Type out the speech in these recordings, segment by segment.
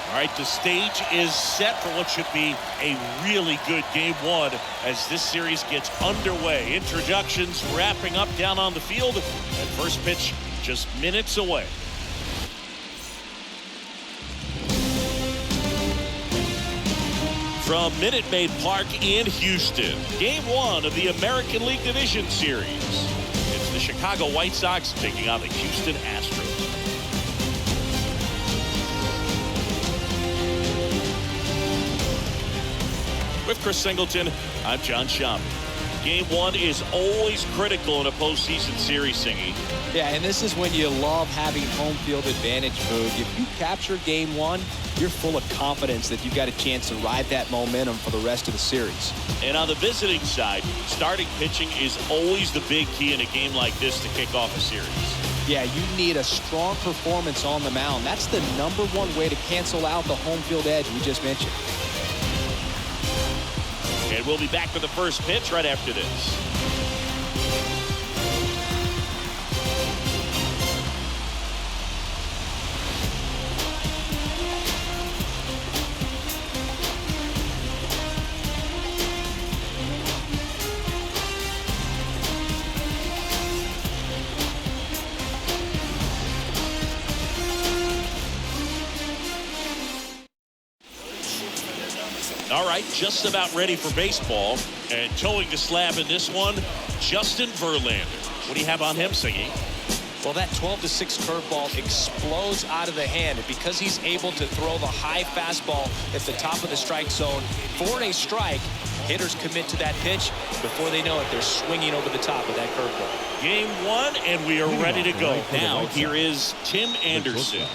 All right, the stage is set for what should be a really good game one as this series gets underway. Introductions wrapping up down on the field, and first pitch just minutes away. From Minute Maid Park in Houston, game one of the American League Division Series. It's the Chicago White Sox taking on the Houston Astros. With Chris Singleton, I'm John Schaub. Game one is always critical in a postseason series, Singy. Yeah, and this is when you love having home field advantage, Boog. If you capture game one, you're full of confidence that you've got a chance to ride that momentum for the rest of the series. And on the visiting side, starting pitching is always the big key in a game like this to kick off a series. Yeah, you need a strong performance on the mound. That's the #1 way to cancel out the home field edge we just mentioned. And we'll be back with the first pitch right after this. All right, just about ready for baseball. And towing the slab in this one, Justin Verlander. What do you have on him, Singy? Well, that 12-6 curveball explodes out of the hand. And because he's able to throw the high fastball at the top of the strike zone for a strike, hitters commit to that pitch. Before they know it, they're swinging over the top of that curveball. Game one, and we are ready to go. Now, here is Tim Anderson.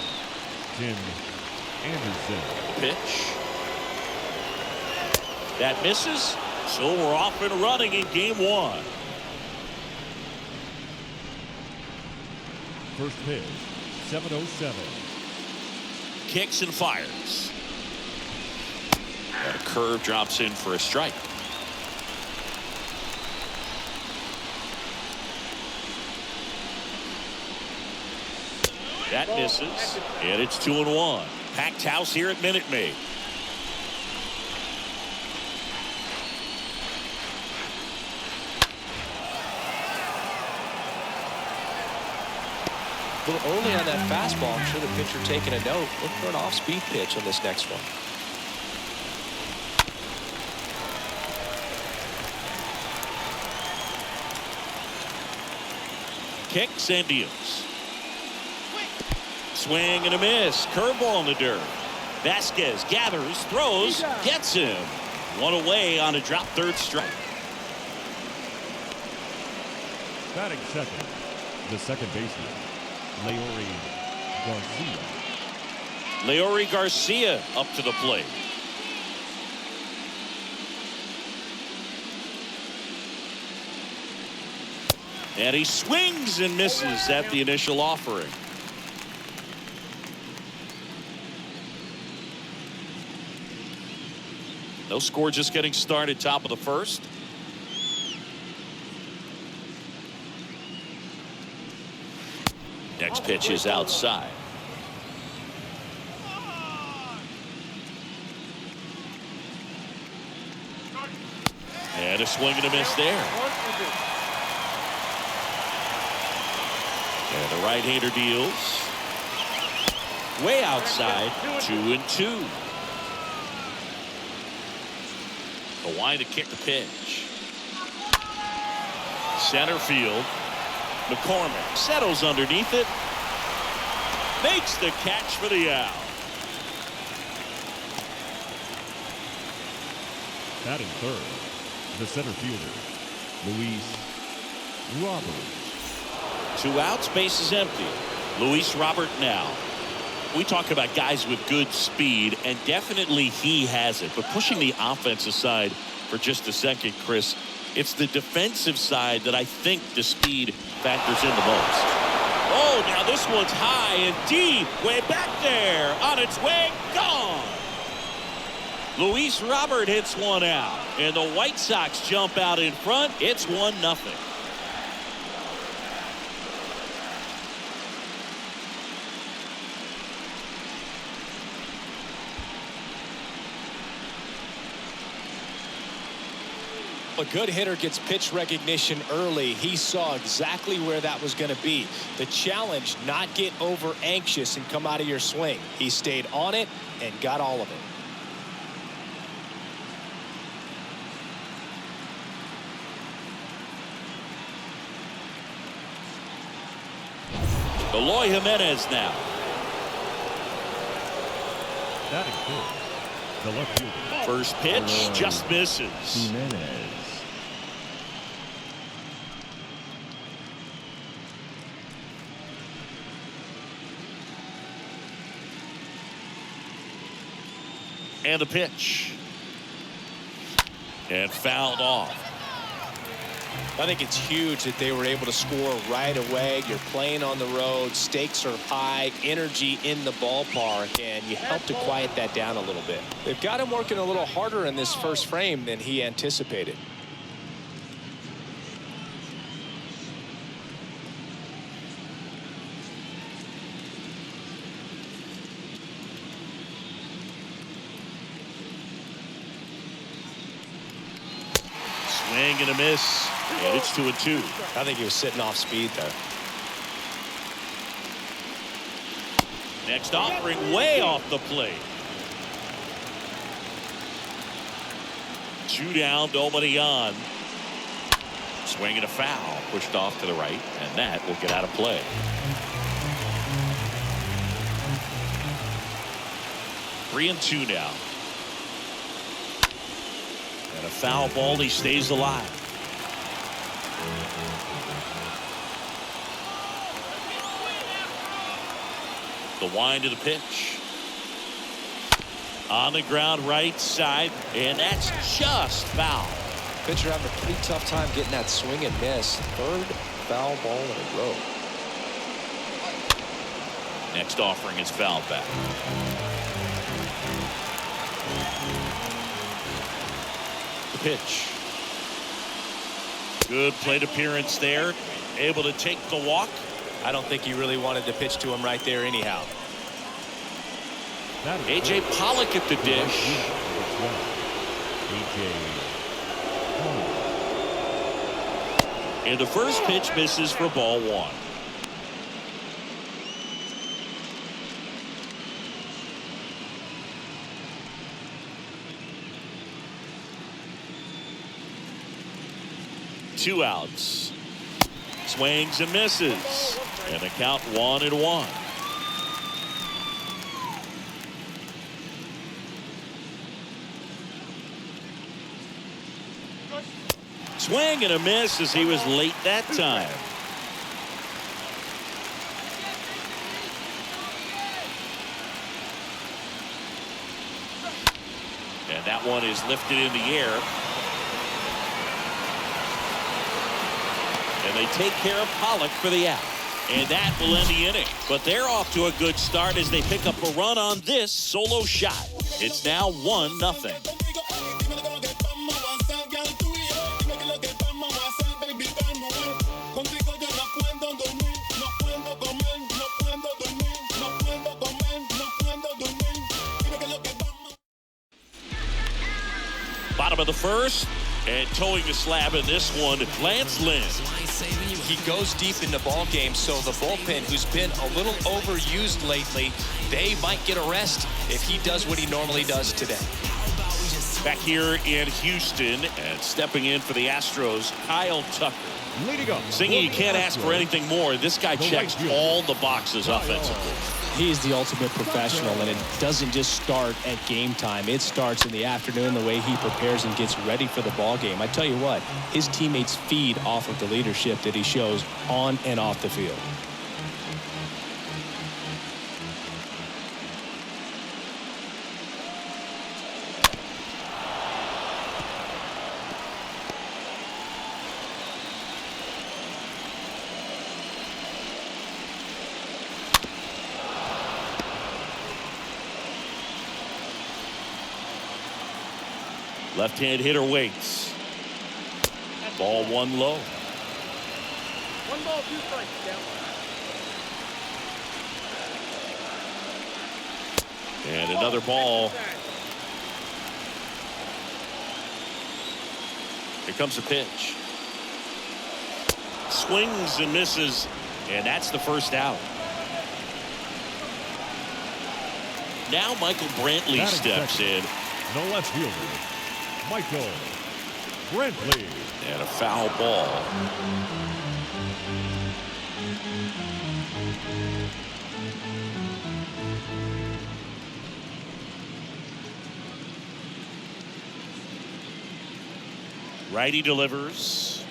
Tim Anderson. Pitch. That misses, so we're off and running in game one. First pitch, 7:07. Kicks and fires. And a curve drops in for a strike. That misses, and it's 2-1. Packed house here at Minute Maid. A little early on that fastball. I'm sure the pitcher taking a note. Look for an off-speed pitch on this next one. Kicks and deals. Swing and a miss. Curveball in the dirt. Vasquez gathers, throws, gets him. One away on a drop third strike. Batting second, the second baseman, Leury Garcia. Leury Garcia up to the plate. And he swings and misses at the initial offering. No score, just getting started, top of the first. Next pitch is outside. And a swing and a miss there. And the right-hander deals. Way outside, 2-2. The wind to kick the pitch. Center field. McCormick settles underneath it. Makes the catch for the out. Batting third, the center fielder, Luis Robert. 2 outs, base is empty. Luis Robert now. We talk about guys with good speed, and definitely he has it. But pushing the offense aside for just a second, Chris, it's the defensive side that I think the speed factors in the most. Oh, now this one's high and deep, way back there, on its way, gone. Luis Robert hits one out, and the White Sox jump out in front. It's 1-0. A good hitter gets pitch recognition early. He saw exactly where that was going to be. The challenge, not get over anxious and come out of your swing. He stayed on it and got all of it. Eloy Jimenez now. Batting fifth, the left fielder. First pitch just misses. Jimenez. And a pitch. And fouled off. I think it's huge that they were able to score right away. You're playing on the road. Stakes are high. Energy in the ballpark. And you help to quiet that down a little bit. They've got him working a little harder in this first frame than he anticipated. Swing and a miss. And it's 2-2. I think he was sitting off speed there. Next offering way off the plate. 2 down, nobody on. Swing and a foul. Pushed off to the right, and that will get out of play. Three and 2 now. And a foul ball, he stays alive. The wind of the pitch. On the ground right side, and that's just foul. Pitcher having a pretty tough time getting that swing and miss. Third foul ball in a row. Next offering is fouled back. The pitch. Good plate appearance there. Able to take the walk. I don't think he really wanted to pitch to him right there anyhow. A.J. Pollock at the dish. And the first pitch misses for ball 1. Two outs. Swings and misses. And the count 1-1. Swing and a miss as he was late that time. And that one is lifted in the air. And they take care of Pollock for the out. And that will end the inning. But they're off to a good start as they pick up a run on this solo shot. It's now 1-0. Bottom of the first, and towing the slab in this one, Lance Lynn. He goes deep in the ball game, so the bullpen, who's been a little overused lately, they might get a rest if he does what he normally does today. Back here in Houston, and stepping in for the Astros, Kyle Tucker. Singing, you can't ask for anything more. This guy checks all the boxes offensively. He's the ultimate professional, and it doesn't just start at game time. It starts in the afternoon, the way he prepares and gets ready for the ball game. I tell you what, his teammates feed off of the leadership that he shows on and off the field. Left-hand hitter waits. Ball 1 low. 1 ball, 2 strikes. Down. And another ball. Here comes the pitch. Swings and misses, and that's the first out. Now Michael Brantley steps in. No left fielder, Michael Brantley. And a foul ball. Righty delivers.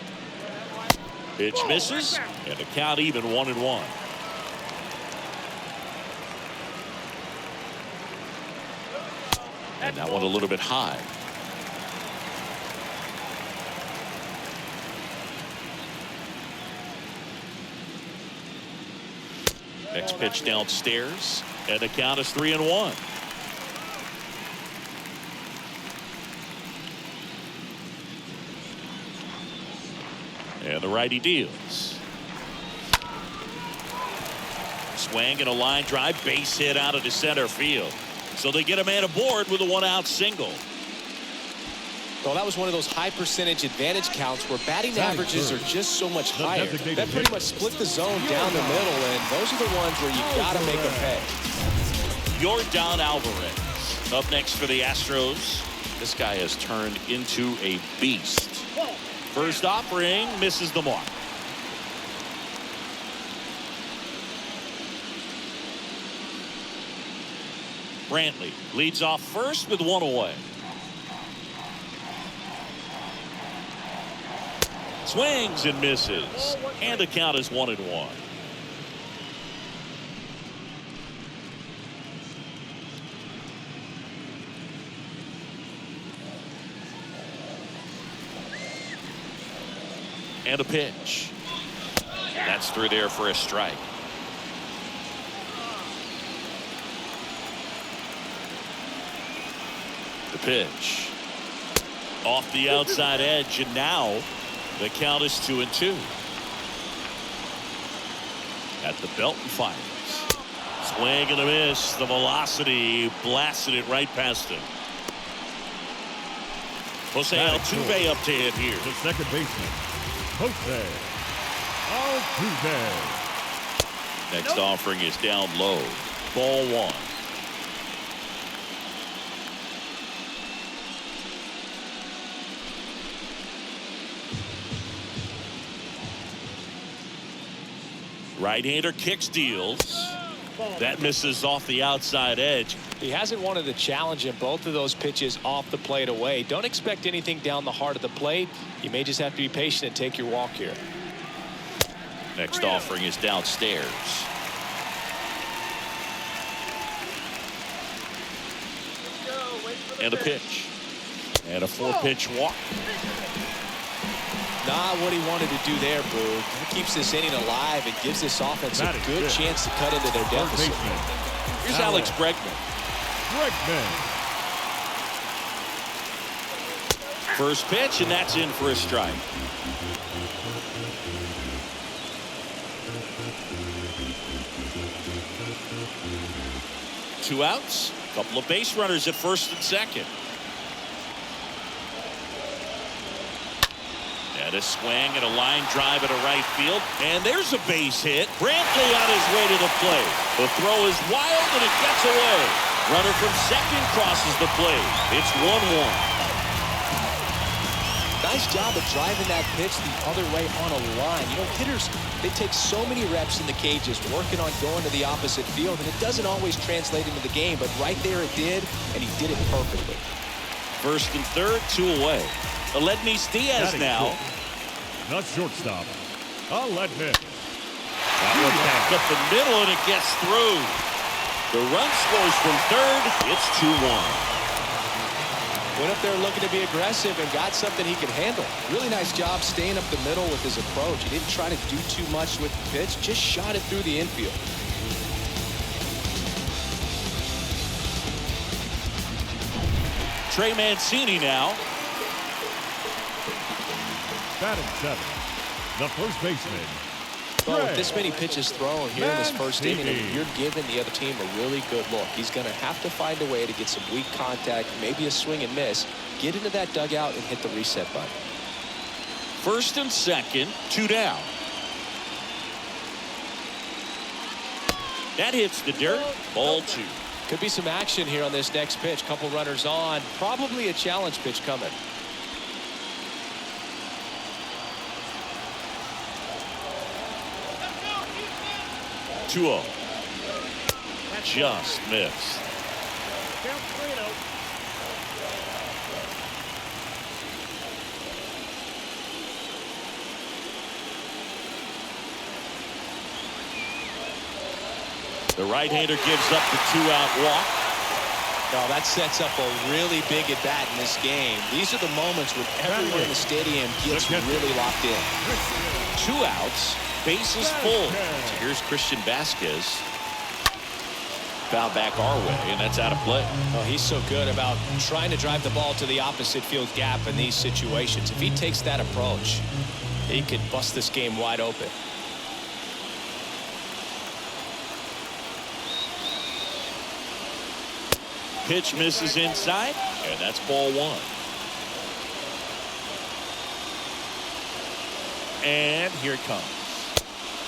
Pitch misses, and the count even 1-1. And that one a little bit high. Next pitch downstairs, and the count is 3-1. And the righty deals. Swing and a line drive, base hit out of the center field. So they get a man aboard with a 1-out single. Well, that was one of those high percentage advantage counts where batting averages are just so much higher. That pretty much split the zone down the middle, and those are the ones where you got to make them pay. Yordan Alvarez up next for the Astros. This guy has turned into a beast. First offering misses the mark. Brantley leads off first with one away. Swings and misses, and the count is 1-1. And a pitch. That's through there for a strike. The pitch. Off the outside edge, and now the count is 2-2. At the belt and fires. Swing and a miss. The velocity blasted it right past him. Jose Altuve up to hit here. The second baseman, Jose Altuve. Next offering is down low. Ball one. Right-hander kicks, deals. That misses off the outside edge. He hasn't wanted the challenge in both of those pitches off the plate away. Don't expect anything down the heart of the plate. You may just have to be patient and take your walk here. Next offering is downstairs. And a pitch. And a 4-pitch walk. Not what he wanted to do there, Boo. He keeps this inning alive and gives this offense a good chance to cut into their deficit. Here's Alex Bregman. First pitch, and that's in for a strike. Two outs, a couple of base runners at first and second. And a swing and a line drive at a right field. And there's a base hit. Brantley on his way to the plate. The throw is wild and it gets away. Runner from second crosses the plate. It's 1-1. Nice job of driving that pitch the other way on a line. You know, hitters, they take so many reps in the cages working on going to the opposite field, and it doesn't always translate into the game, but right there it did, and he did it perfectly. First and third, 2 away. Aledmys Diaz now. Not shortstop. Aledmys. That one back up the middle, and it gets through. The run scores from third. It's 2-1. Went up there looking to be aggressive and got something he could handle. Really nice job staying up the middle with his approach. He didn't try to do too much with the pitch, just shot it through the infield. Trey Mancini now. Batting seventh, the first baseman. Well, with this many pitches thrown here in this first inning, you're giving the other team a really good look. He's going to have to find a way to get some weak contact, maybe a swing and miss, get into that dugout and hit the reset button. First and second, 2 down. That hits the dirt. Ball 2. Could be some action here on this next pitch. Couple runners on. Probably a challenge pitch coming. 2-0. Just missed. Count 3-0. The right-hander gives up the 2-out walk. Now that sets up a really big at bat in this game. These are the moments when everyone in the stadium gets really locked in. 2 outs, bases full. So here's Christian Vasquez. Foul back our way, and that's out of play. Oh, he's so good about trying to drive the ball to the opposite field gap in these situations. If he takes that approach, he could bust this game wide open. Pitch misses inside, and that's ball 1. And here it comes.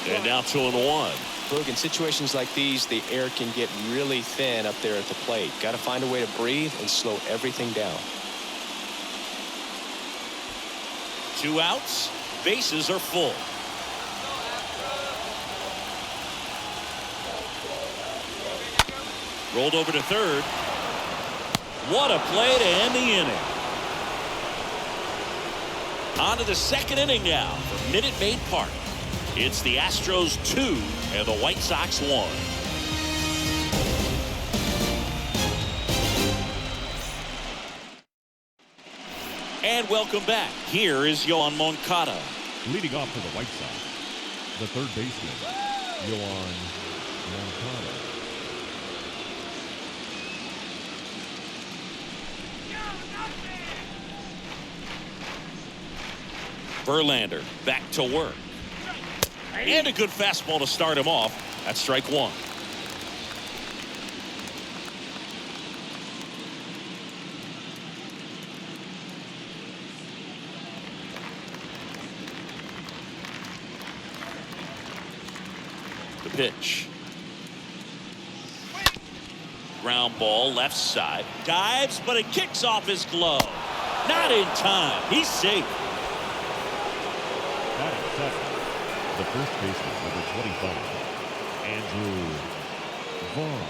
And now 2-1. Boog, in situations like these, the air can get really thin up there at the plate. Got to find a way to breathe and slow everything down. 2 outs, bases are full. Rolled over to third. What a play to end the inning. On to the second inning now from Minute Maid Park. It's the Astros 2 and the White Sox 1. And welcome back. Here is Yoan Moncada. Leading off for the White Sox, the third baseman, Yoan Moncada. Verlander back to work. And a good fastball to start him off. That's strike 1. The pitch. Ground ball left side. Dives, but it kicks off his glove. Not in time. He's safe. Batting second, the first baseman, number 25, Andrew Vaughn.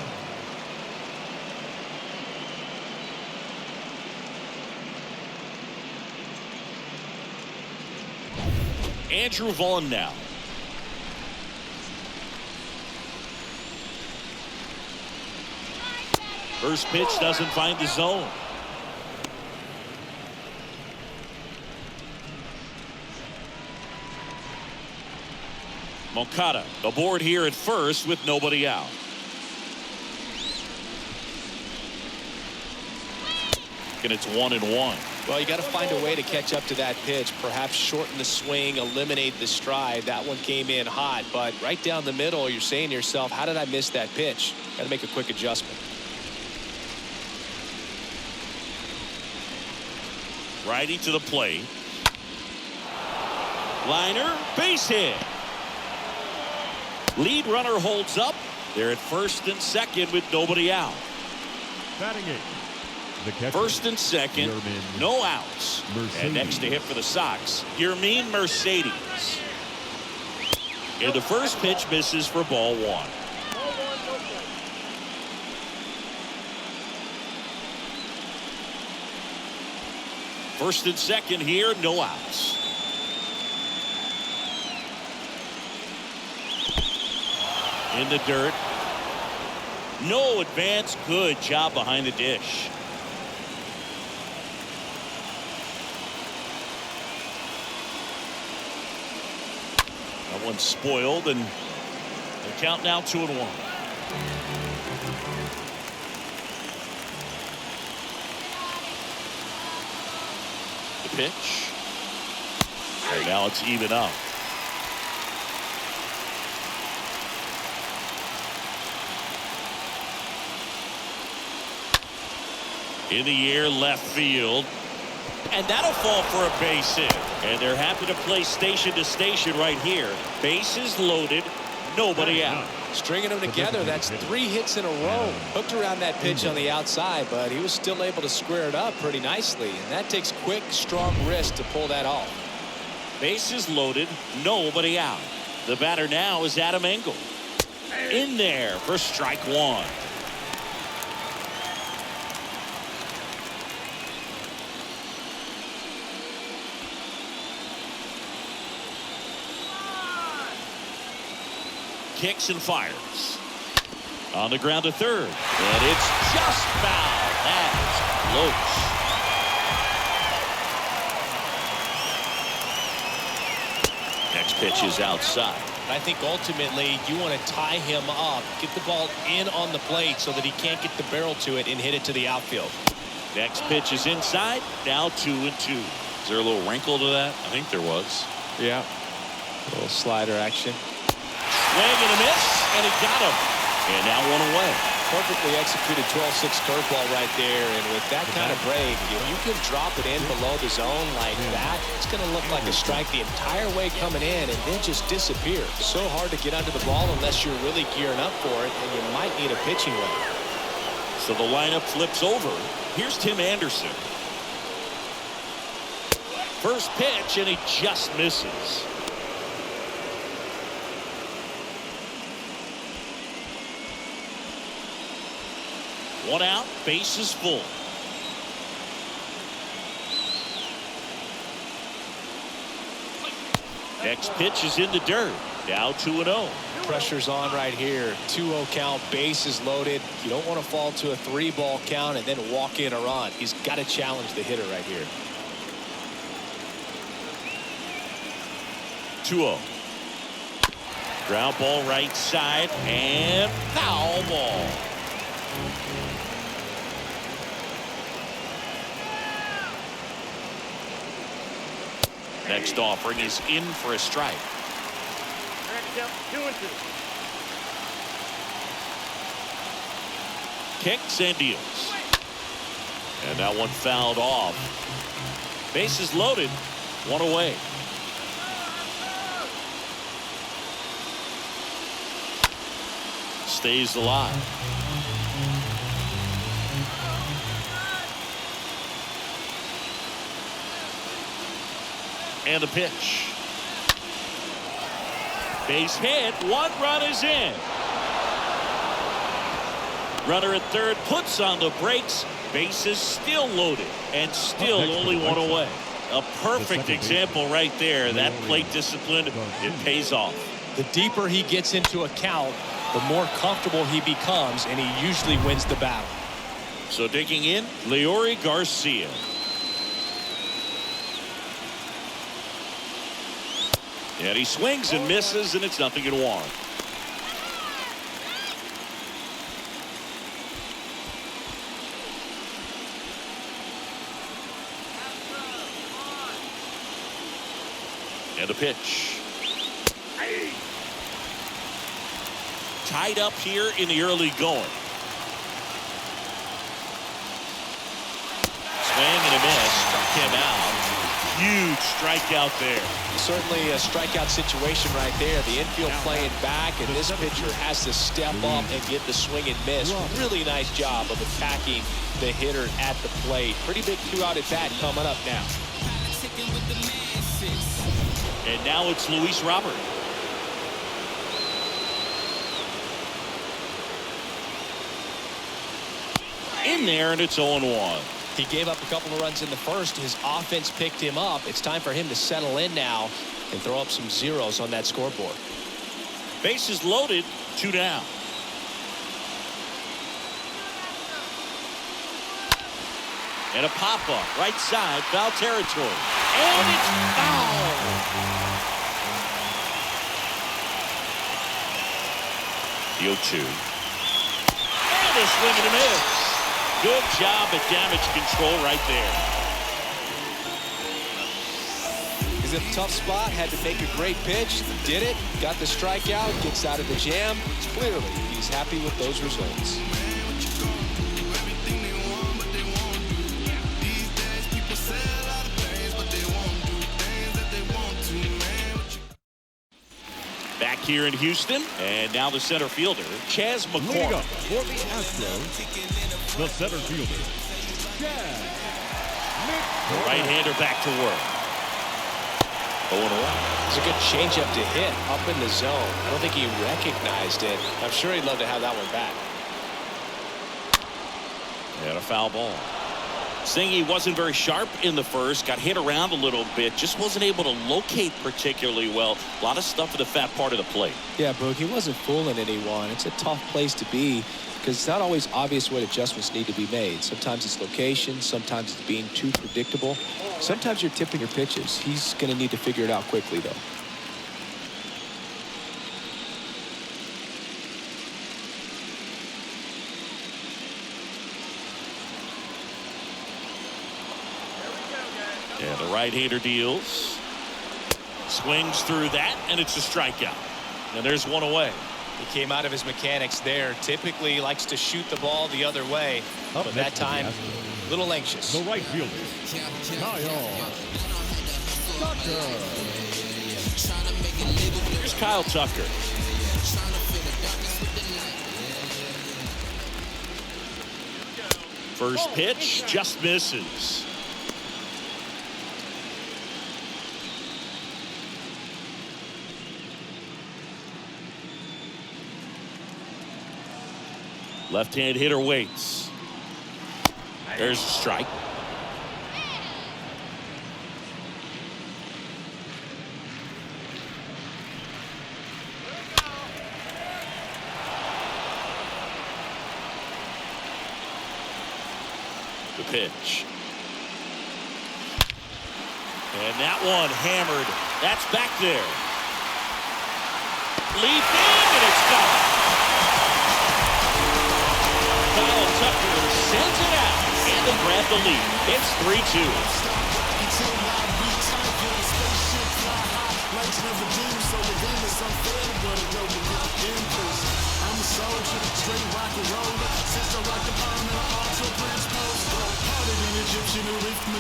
Andrew Vaughn now. First pitch doesn't find the zone. Moncada aboard here at first with nobody out. And it's 1-1. Well, you got to find a way to catch up to that pitch. Perhaps shorten the swing, eliminate the stride. That one came in hot, but right down the middle, you're saying to yourself, how did I miss that pitch? Got to make a quick adjustment. Righty to the plate. Liner, base hit. Lead runner holds up. They're at first and second with nobody out. Batting eighth, the catcher, First and second, Yermin no outs. Mercedes. And next to hit for the Sox, Yermin Mercedes. And the first pitch misses for ball 1. Ball 1, no play. First and second here, no outs. In the dirt. No advance. Good job behind the dish. That one's spoiled, and the count now 2-1. The pitch. And now it's even up. In the air, left field. And that'll fall for a base hit. And they're happy to play station to station right here. Bases loaded, nobody out. Stringing them together, that's 3 hits in a row. Hooked around that pitch on the outside, but he was still able to square it up pretty nicely. And that takes quick, strong wrist to pull that off. Bases loaded, nobody out. The batter now is Adam Engel. In there for strike 1. Kicks and fires. On the ground to third. And it's just foul. That's close. Next pitch is outside. I think ultimately you want to tie him up, get the ball in on the plate so that he can't get the barrel to it and hit it to the outfield. Next pitch is inside. Now 2-2. Is there a little wrinkle to that? I think there was. Yeah. A little slider action. Swing and a miss, and he got him. And now 1 away. Perfectly executed 12-6 curveball right there, and with that kind of break, if you can drop it in below the zone like that, it's going to look like a strike the entire way coming in and then just disappear. So hard to get under the ball unless you're really gearing up for it, and you might need a pitching wedge. So the lineup flips over. Here's Tim Anderson. First pitch, and he just misses. One out, base is full. Next pitch is in the dirt. Now 2-0. Pressure's on right here. 2-0 count, bases loaded. You don't want to fall to a 3-ball count and then walk in a run. He's got to challenge the hitter right here. 2-0. Ground ball right side and foul ball. Next offering is in for a strike. Next up, 2-2. Kicks and deals. And that one fouled off. Bases loaded. 1 away. Stays alive. And the pitch. Base hit. 1 run is in. Runner at third puts on the brakes. Bases still loaded and still only 1 away. A perfect example right there. That plate discipline, it pays off. The deeper he gets into a count, the more comfortable he becomes, and he usually wins the battle. So digging in, Leori Garcia. And he swings and misses, and it's 0-1. And a pitch. Tied up here in the early going. Swing and a miss. Struck him out. Huge strikeout there. Certainly a strikeout situation right there. The infield playing back, and this pitcher has to step up and get the swing and miss. Really nice job of attacking the hitter at the plate. Pretty big 2-out at bat coming up now. And now it's Luis Robert. In there, and it's 0-1. He gave up a couple of runs in the first. His offense picked him up. It's time for him to settle in now and throw up some zeros on that scoreboard. Bases loaded, 2 down. And a pop-up, right side, foul territory. And it's foul. The 0-2. And a swing and a miss. Good job at damage control right there. He's in a tough spot, had to make a great pitch, did it, got the strikeout, gets out of the jam. Clearly, he's happy with those results. Everything they want, but they won't do. These days, people say here in Houston. And now the center fielder, Chas Leading McCormick. up for the Astros, the center fielder, Chas The McCormick. right-hander back to work. 0-1. It's a good changeup to hit up in the zone. I don't think he recognized it. I'm sure he'd love to have that one back. And a foul ball. Saying he wasn't very sharp in the first, got hit around a little bit, just wasn't able to locate particularly well. A lot of stuff in the fat part of the plate. Yeah, Boog, he wasn't fooling anyone. It's a tough place to be because it's not always obvious what adjustments need to be made. Sometimes it's location, sometimes it's being too predictable. Sometimes you're tipping your pitches. He's going to need to figure it out quickly, though. And the right-hander deals. Swings through that, and it's a strikeout. And there's one away. He came out of his mechanics there. Typically likes to shoot the ball the other way. Up But next that time, for the Astros, a little anxious. the right fielder, Kyle Tucker. Here's Kyle Tucker. First pitch just misses. Left-hand hitter waits. There's a strike. The pitch. And that one hammered. That's back there. Leap in, and it's gone. Kyle Tucker sends it out, and they grab the lead. It's 3-2.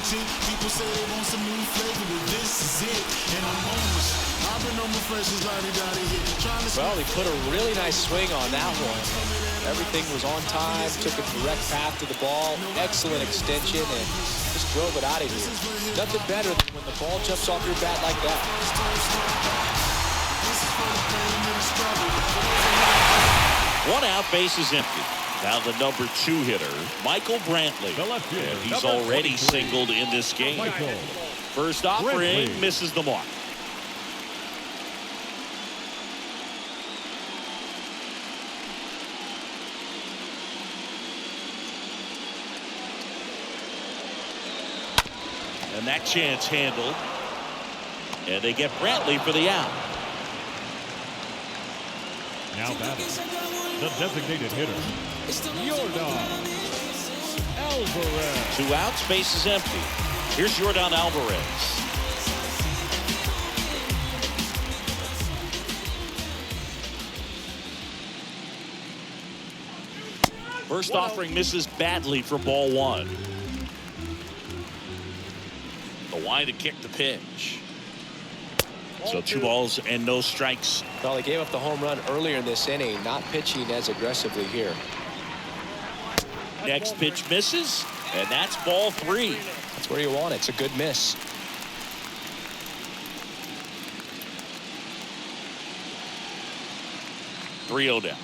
People say they want some new flavor, but this is it. And I'm on this. I've been on my freshest lottie-dottie here. Well, he put a really nice swing on that one. Everything was on time, took a direct path to the ball, excellent extension, and just drove it out of here. Nothing better than when the ball jumps off your bat like that. 1 out, base is empty. Now the number 2 hitter, Michael Brantley. The left fielder, And he's number already 23. singled in this game. Michael First offering Brantley. misses the mark. And that chance handled. And they get Brantley for the out. Now batting, the designated hitter, Yordan Alvarez. 2 outs, base is empty. Here's Yordan Alvarez. First offering misses badly for ball 1. The wide to kick the pitch. So 2 balls and no strikes. Well, he gave up the home run earlier in this inning, not pitching as aggressively here. Next pitch misses, and that's ball 3. That's where you want it. It's a good miss. .3-0 down.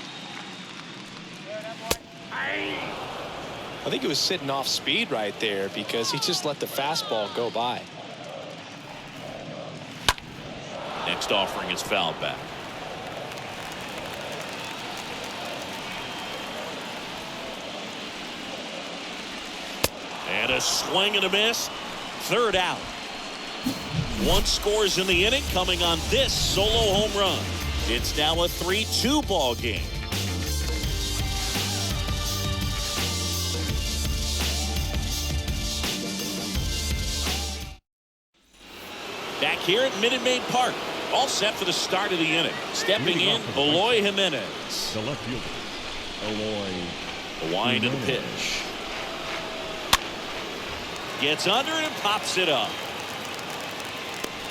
I think he was sitting off speed right there because he just let the fastball go by. Next offering is fouled back. And a swing and a miss. 3rd out. 1 scores in the inning, coming on this solo home run. It's now a 3-2 ball game. Back here at Minute Maid Park, all set for the start of the inning. Stepping in, Eloy Jimenez. The left fielder, Eloy. The wind of the pitch. Gets under it and pops it up.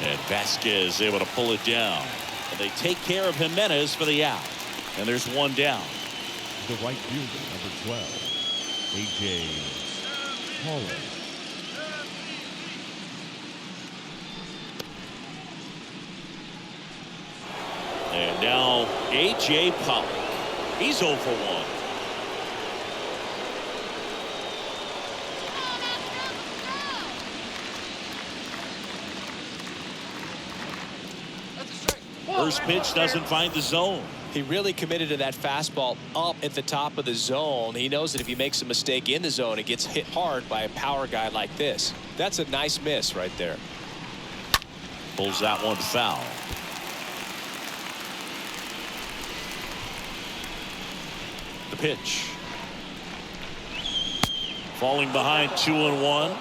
And Vasquez able to pull it down. And they take care of Jimenez for the out. And there's one down. The right fielder, number 12, A.J. Holland. And now A.J. Pollock. He's 0 for 1. First pitch doesn't find the zone. He really committed to that fastball up at the top of the zone. He knows that if he makes a mistake in the zone, it gets hit hard by a power guy like this. That's a nice miss right there. Pulls that one foul. The pitch. Falling behind 2-1.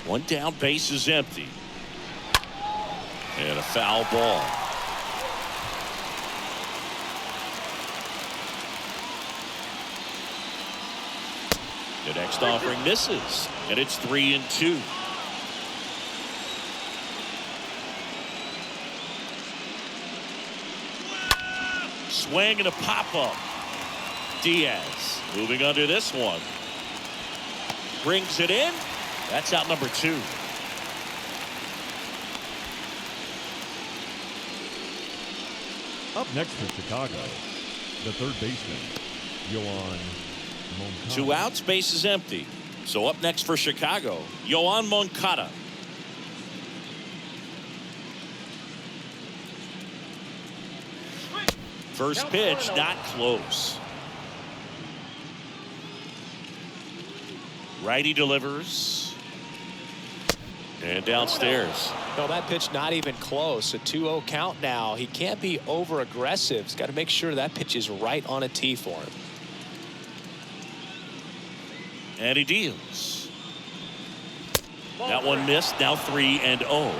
One down, base is empty. And a foul ball. The next offering misses, and it's 3-2. Swing and a pop-up. Diaz moving under this one. Brings it in. That's out number 2. Up next for Chicago, the third baseman, Yoan Moncada. 2 outs, base is empty. So up next for Chicago, Yoan Moncada. First pitch, not close. Righty delivers. And downstairs. No, that pitch not even close. A 2-0 count now. He can't be over aggressive. He's got to make sure that pitch is right on a tee for him. And he deals. That one missed. Now 3-0.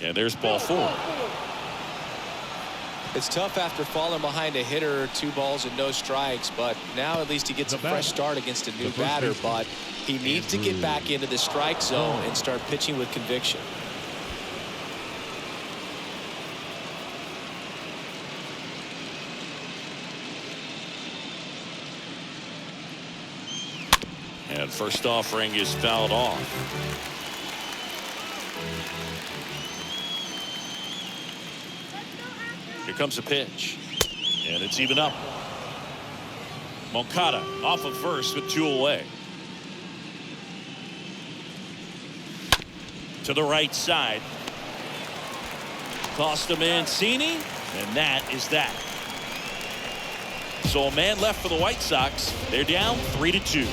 And there's ball 4. It's tough after falling behind a hitter, 2 balls and no strikes, but now at least he gets a fresh start against a new batter. But he needs to get back into the strike zone and start pitching with conviction. And first offering is fouled off. Here comes a pitch. And it's even up. Moncada off of first with 2 away. To the right side. Costa Mancini. And that is that. So a man left for the White Sox. They're down 3-2.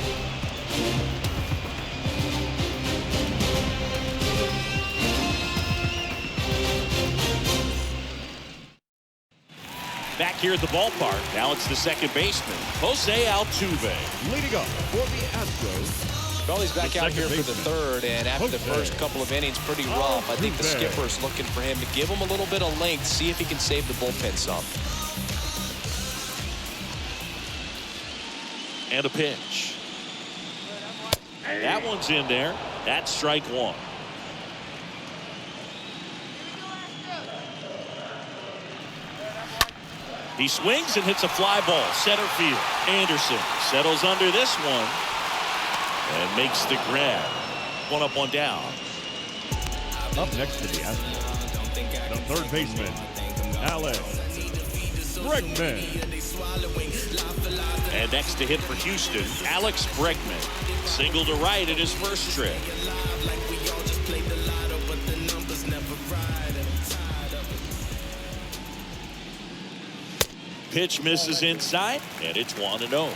Back here at the ballpark. Now it's the second baseman, Jose Altuve. Leading up for the Astros. Well, he's back out here for the third, and after the first couple of innings, pretty rough. I think the skipper's looking for him to give him a little bit of length, see if he can save the bullpen some. And a pitch. That one's in there. That's strike 1. He swings and hits a fly ball center field. Anderson settles under this one and makes the grab. 1 up, 1 down. Up next to the Astros, the third baseman, Alex Bregman. And next to hit for Houston, Alex Bregman. Single to right at his first trip. Pitch misses inside, and it's 1-0.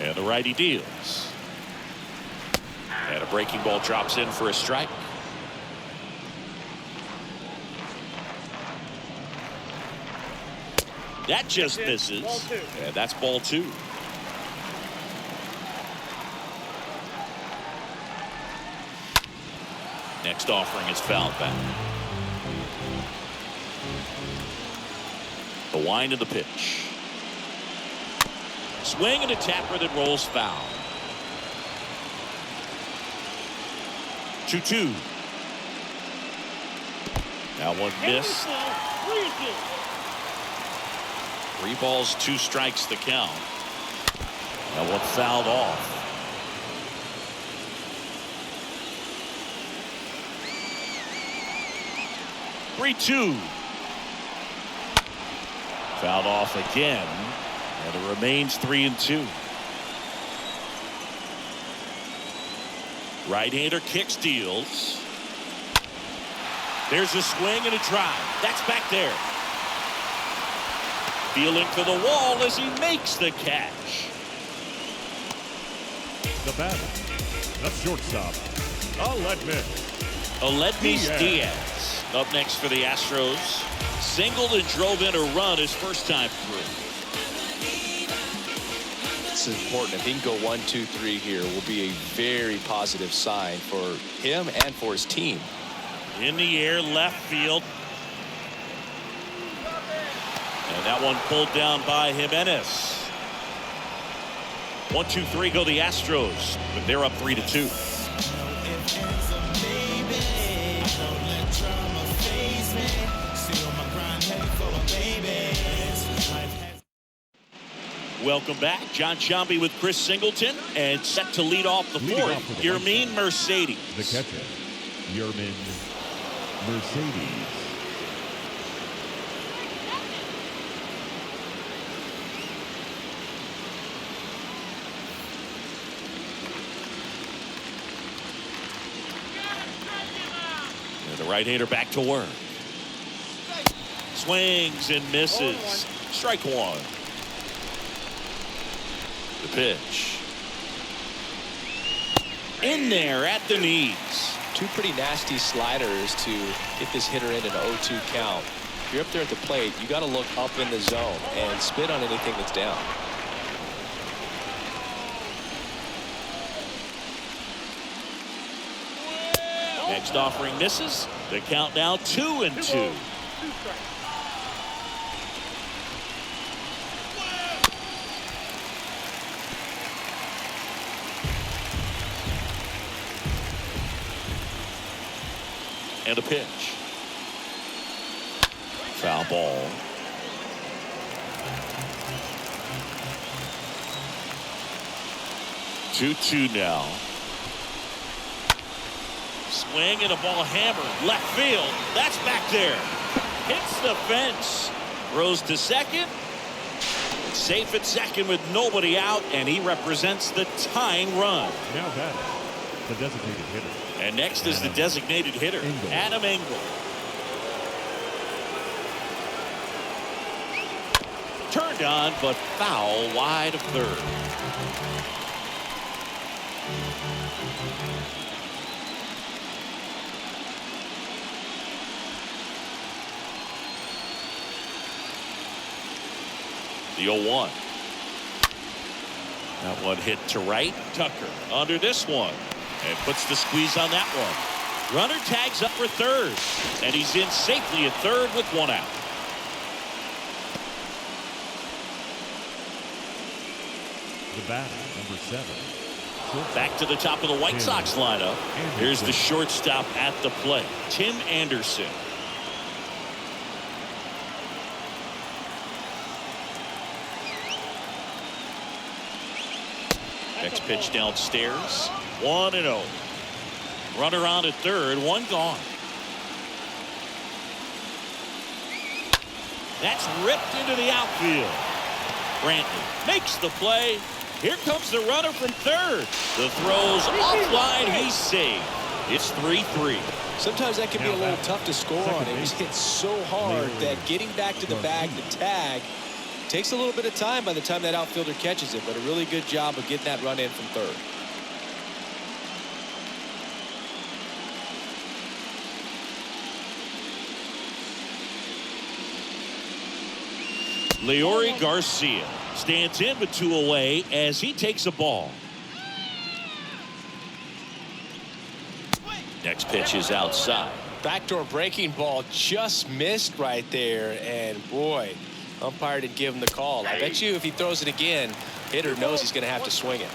And the righty deals. And a breaking ball drops in for a strike. That just misses. And that's ball 2. Next offering is fouled back. wind of the pitch. Swing and a tapper that rolls foul. 2-2. That one missed. 3 balls, 2 strikes the count. That one fouled off. Three-2. Fouled off again, and it remains 3-2. Right-hander kicks, deals. There's a swing and a drive. That's back there. Feeling for the wall as he makes the catch. The batter, the shortstop, Aledmys Diaz up next for the Astros. Singled and drove in a run his first time through. It's important. If he can go 1, 2, 3 here, will be a very positive sign for him and for his team. In the air, left field. And that one pulled down by Jimenez. 1, 2, 3 go the Astros, but they're up 3-2. Welcome back. John Sciambi with Chris Singleton, and set to lead off the fourth, Yermin Mercedes. The catcher, Yermin Mercedes. And the right-hander back to work. Swings and misses. Strike one. The pitch. In there at the knees. 2 pretty nasty sliders to get this hitter in an 0-2 count. If you're up there at the plate, you got to look up in the zone and spit on anything that's down. Next offering misses. The count now 2-2. And a pitch. Foul ball. Two now. Swing and a ball hammered left field. That's back there. Hits the fence. Throws to second. Safe at second with nobody out, and he represents the tying run. Now batting, the designated hitter. And next is the designated hitter, Adam Engel. Turned on, but foul wide of third. The 0-1. That one hit to right. Tucker under this one. And puts the squeeze on that one. Runner tags up for third. And he's in safely at third with 1 out. The batter, number 7. Back to the top of the White Sox lineup. Here's the shortstop at the plate, Tim Anderson. Next pitch downstairs. 1-0. Runner on at third, 1 gone. That's ripped into the outfield. Brantley makes the play. Here comes the runner from third. The throw's offline. He's saved. It's 3-3. Sometimes that can be a little tough to score on. It was hit so hard that getting back to the bag, the tag, takes a little bit of time by the time that outfielder catches it, but a really good job of getting that run in from third. Leori Garcia stands in with 2 away as he takes a ball. Next pitch is outside. Backdoor breaking ball just missed right there, and boy, Umpire didn't give him the call. I bet you if he throws it again, hitter knows he's going to have to swing it.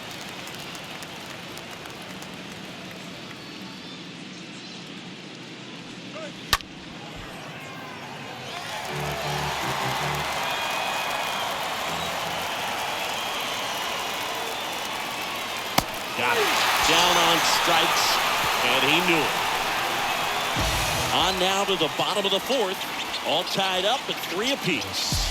Got it. Down on strikes, and he knew it. On now to the bottom of the fourth. All tied up at 3 apiece.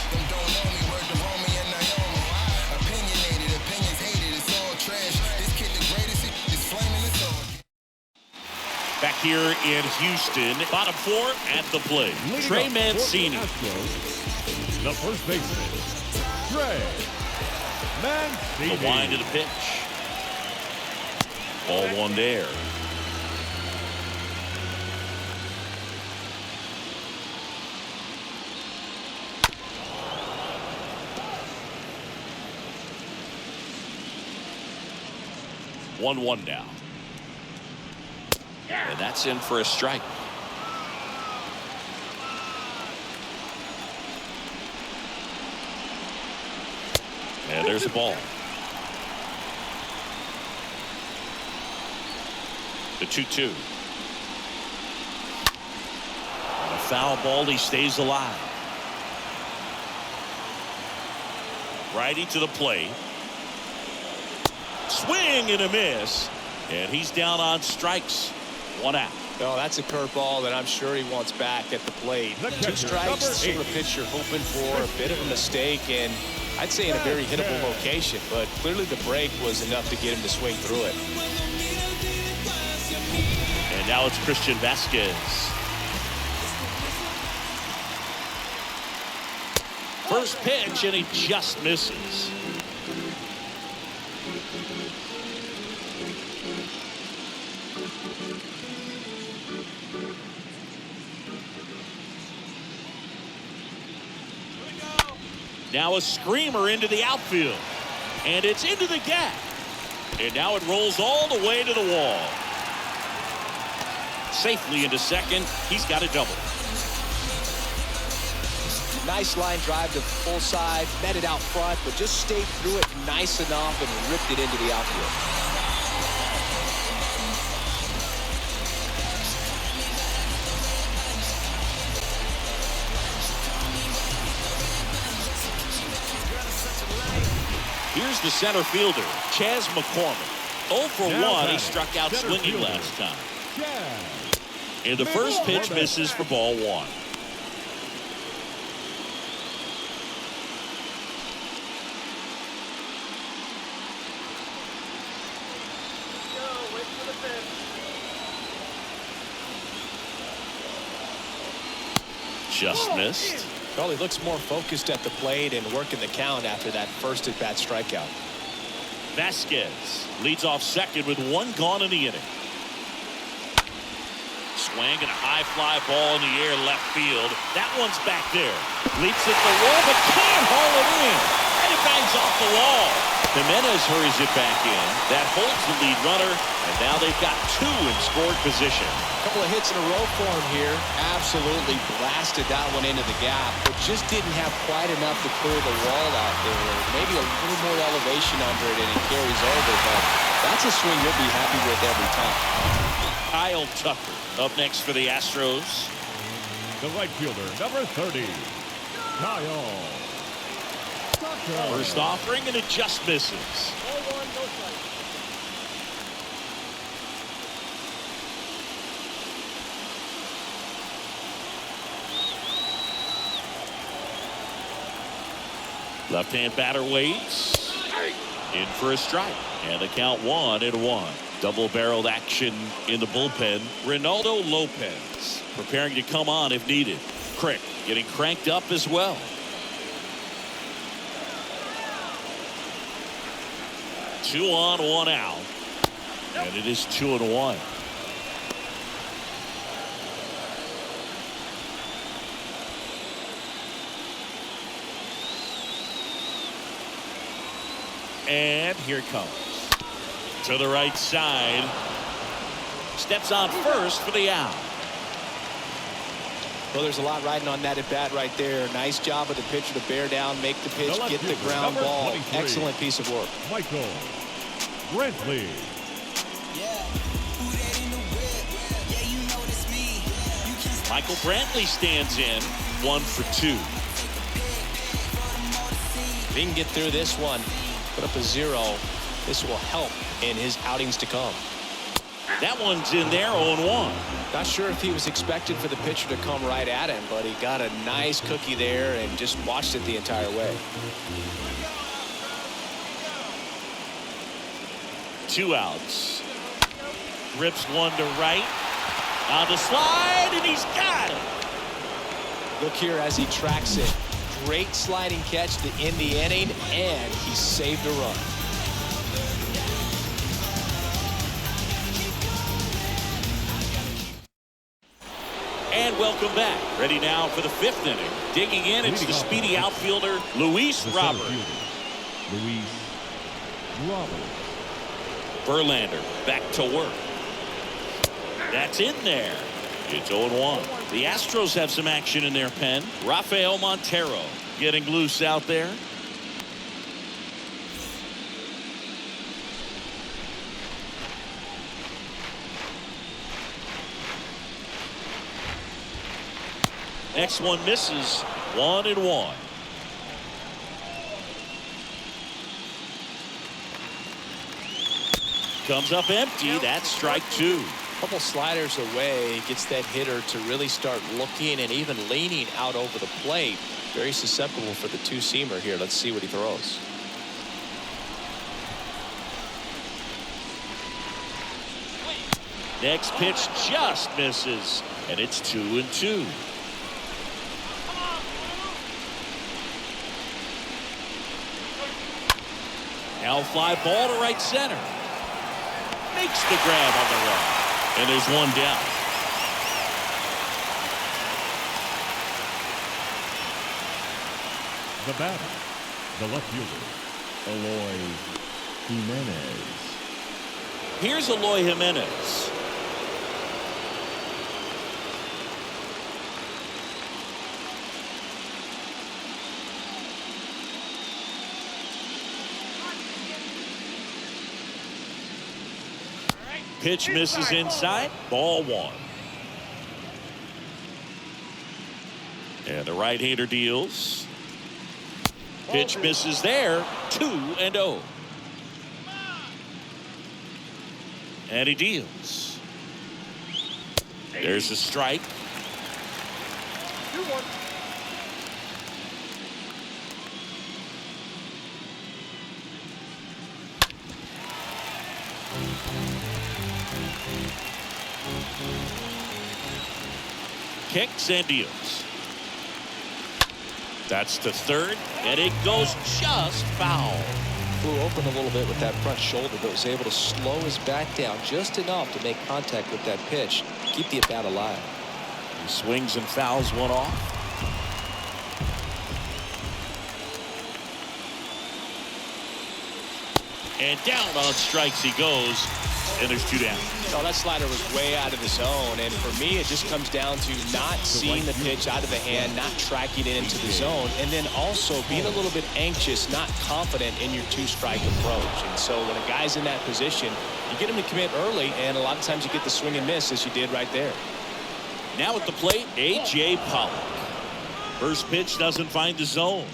Back here in Houston, bottom 4 at the plate. Trey Mancini. The first baseman, Trey Mancini. The wind of the pitch. Ball 1 there. One now. And that's in for a strike. And there's the ball. The 2-2. On a foul ball, he stays alive. Righty to the plate. Swing and a miss. And he's down on strikes. 1 out. Oh, that's a curveball that I'm sure he wants back at the plate. 2 strikes, sort of pitcher hoping for a bit of a mistake, and I'd say in a very hittable location, but clearly the break was enough to get him to swing through it. And now it's Christian Vasquez. First pitch, and he just misses. Now a screamer into the outfield. And it's into the gap. And now it rolls all the way to the wall. Safely into second. He's got a double. Nice line drive to full side. Met it out front, but just stayed through it nice enough and ripped it into the outfield. Here's the center fielder, Chas McCormick. 0 for 1. He struck out swinging last time. And the first pitch misses for ball 1. Just missed. Well, he looks more focused at the plate and working the count after that first at-bat strikeout. Vasquez leads off second with 1 gone in the inning. Swing and a high fly ball in the air left field. That one's back there. Leaps at the wall, but can't haul it in. And it bangs off the wall. Jimenez hurries it back in. That holds the lead runner, and now they've got 2 in scored position. A couple of hits in a row for him here. Absolutely blasted that one into the gap, but just didn't have quite enough to clear the wall out there. Maybe a little more elevation under it, and it carries over, but that's a swing you'll be happy with every time. Kyle Tucker up next for the Astros. The right fielder, number 30, Kyle Tucker. First offering, and it just misses. 0-1, no strike. Left-hand batter waits. In for a strike. And the count 1-1. Double-barreled action in the bullpen. Ronaldo Lopez preparing to come on if needed. Crick getting cranked up as well. 2 on, 1 out. And it is 2-1. And here it comes. To the right side. Steps on first for the out. Well, there's a lot riding on that at bat right there. Nice job of the pitcher to bear down, make the pitch, get the ground ball. Excellent piece of work. Michael Brantley. Michael Brantley stands in 1 for 2. If he can get through this one, put up a 0, this will help in his outings to come. That one's in there, 0-1. Not sure if he was expected for the pitcher to come right at him, but he got a nice cookie there and just watched it the entire way. 2 outs. Rips one to right. On the slide, and he's got it. Look here as he tracks it. Great sliding catch to end the inning, and he saved a run. And welcome back. Ready now for the 5th inning. Digging in, it's the speedy outfielder, Luis Robert. Luis Robert. Verlander back to work. That's in there. It's 0-1. The Astros have some action in their pen. Rafael Montero getting loose out there. Next one misses. 1-1. Comes up empty. That's strike 2. Couple sliders away, gets that hitter to really start looking and even leaning out over the plate. Very susceptible for the 2-seamer here. Let's see what he throws. Next pitch just misses, and it's 2-2. Now fly ball to right center. Makes the grab on the run. And there's one down. The batter, the left fielder, Eloy Jimenez. Here's Eloy Jimenez. Pitch misses inside. Ball 1. And the right-hander deals. Pitch misses there. 2-0. And he deals. There's a strike. 2-1. Kicks and deals. That's the 3rd, and it goes just foul. Flew open a little bit with that front shoulder, but was able to slow his back down just enough to make contact with that pitch, keep the at-bat alive. He swings and fouls one off. And down on strikes he goes, and there's 2 down. Oh, that slider was way out of the zone, and for me it just comes down to not seeing the pitch out of the hand, not tracking it into the zone, and then also being a little bit anxious, not confident in your 2-strike approach. And so when a guy's in that position, you get him to commit early, and a lot of times you get the swing and miss, as you did right there. Now at the plate, A.J. Pollock. First pitch doesn't find the zone.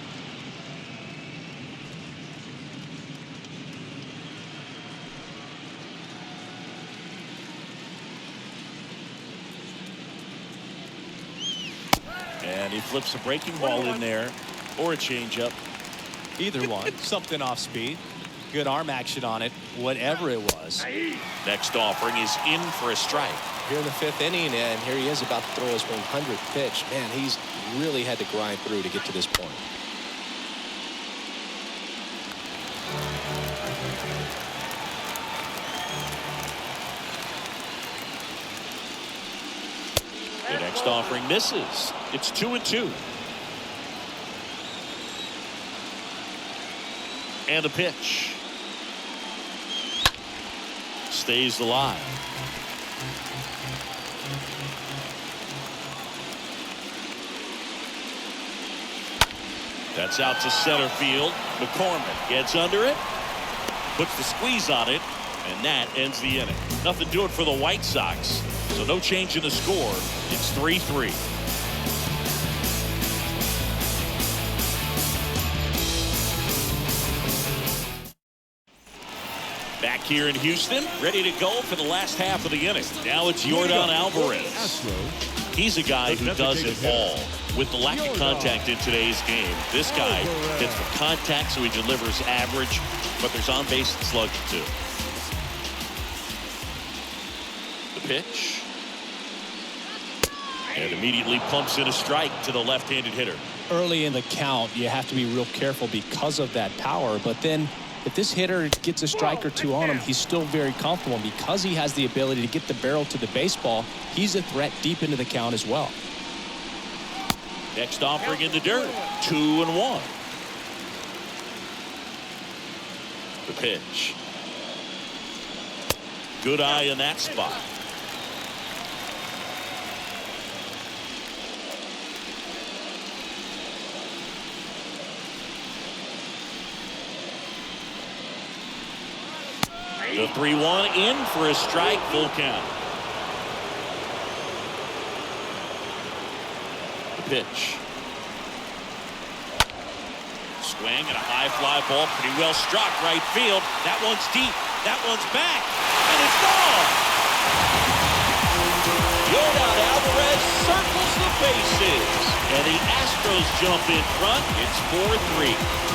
And he flips a breaking ball in there, or a changeup. Either one. Something off speed. Good arm action on it, whatever it was. Next offering is in for a strike. Here in the 5th inning, and here he is about to throw his 100th pitch. Man, he's really had to grind through to get to this point. The next offering misses. It's 2-2. And a pitch. Stays alive. That's out to center field. McCormick gets under it, puts the squeeze on it, and that ends the inning. Nothing doing for the White Sox, so no change in the score. It's 3-3. Back here in Houston, ready to go for the last half of the inning. Now it's Yordan Alvarez. He's a guy who does it all. With the lack of contact in today's game, this guy hits for contact, so he delivers average, but there's on-base and slugs too. The pitch. And immediately pumps in a strike to the left-handed hitter. Early in the count, you have to be real careful because of that power, but then if this hitter gets a strike or two on him, he's still very comfortable. Because he has the ability to get the barrel to the baseball, he's a threat deep into the count as well. Next offering in the dirt, 2-1. The pitch. Good eye in that spot. The 3-1 in for a strike, full count. The pitch. Swing and a high fly ball, pretty well struck right field. That one's deep. That one's back. And it's gone. Yordan Alvarez circles the bases. And the Astros jump in front. It's 4-3.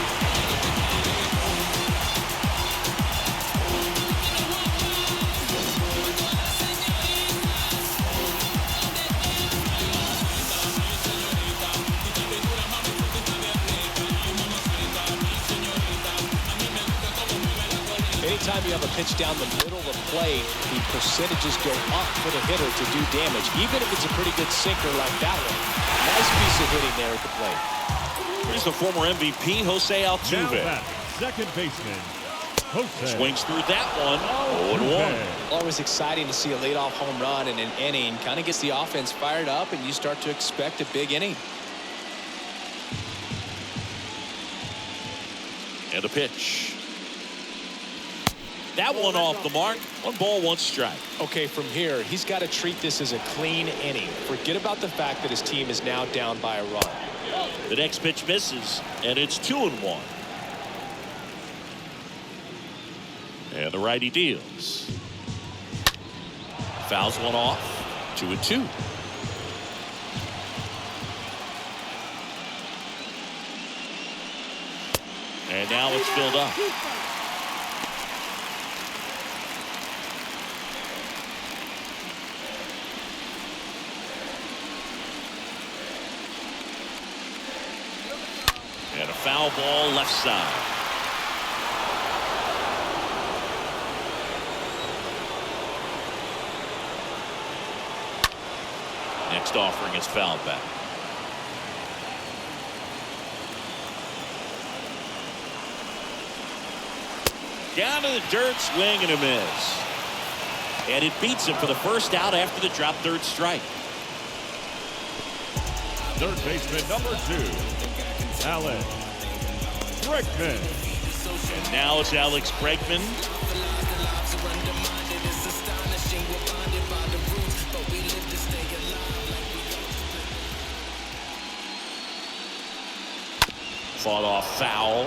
Anytime you have a pitch down the middle of the plate, the percentages go up for the hitter to do damage, even if it's a pretty good sinker like that one. Nice piece of hitting there at the plate. Here's the former MVP, Jose Altuve. Second baseman, Jose. Swings through that one. 0-1. Always exciting to see a leadoff home run in an inning. Kind of gets the offense fired up, and you start to expect a big inning. And a pitch. That one off the mark. 1 ball, 1 strike. Okay, from here, he's got to treat this as a clean inning. Forget about the fact that his team is now down by a run. The next pitch misses, and it's 2-1. And the righty deals. Fouls one off. 2-2. And now it's filled up. And a foul ball left side. Next offering is fouled back. Down to the dirt, swing and a miss. And it beats him for the first out after the drop third strike. Third baseman number 2, Alex Bregman. And now it's Alex Bregman. Fought off foul.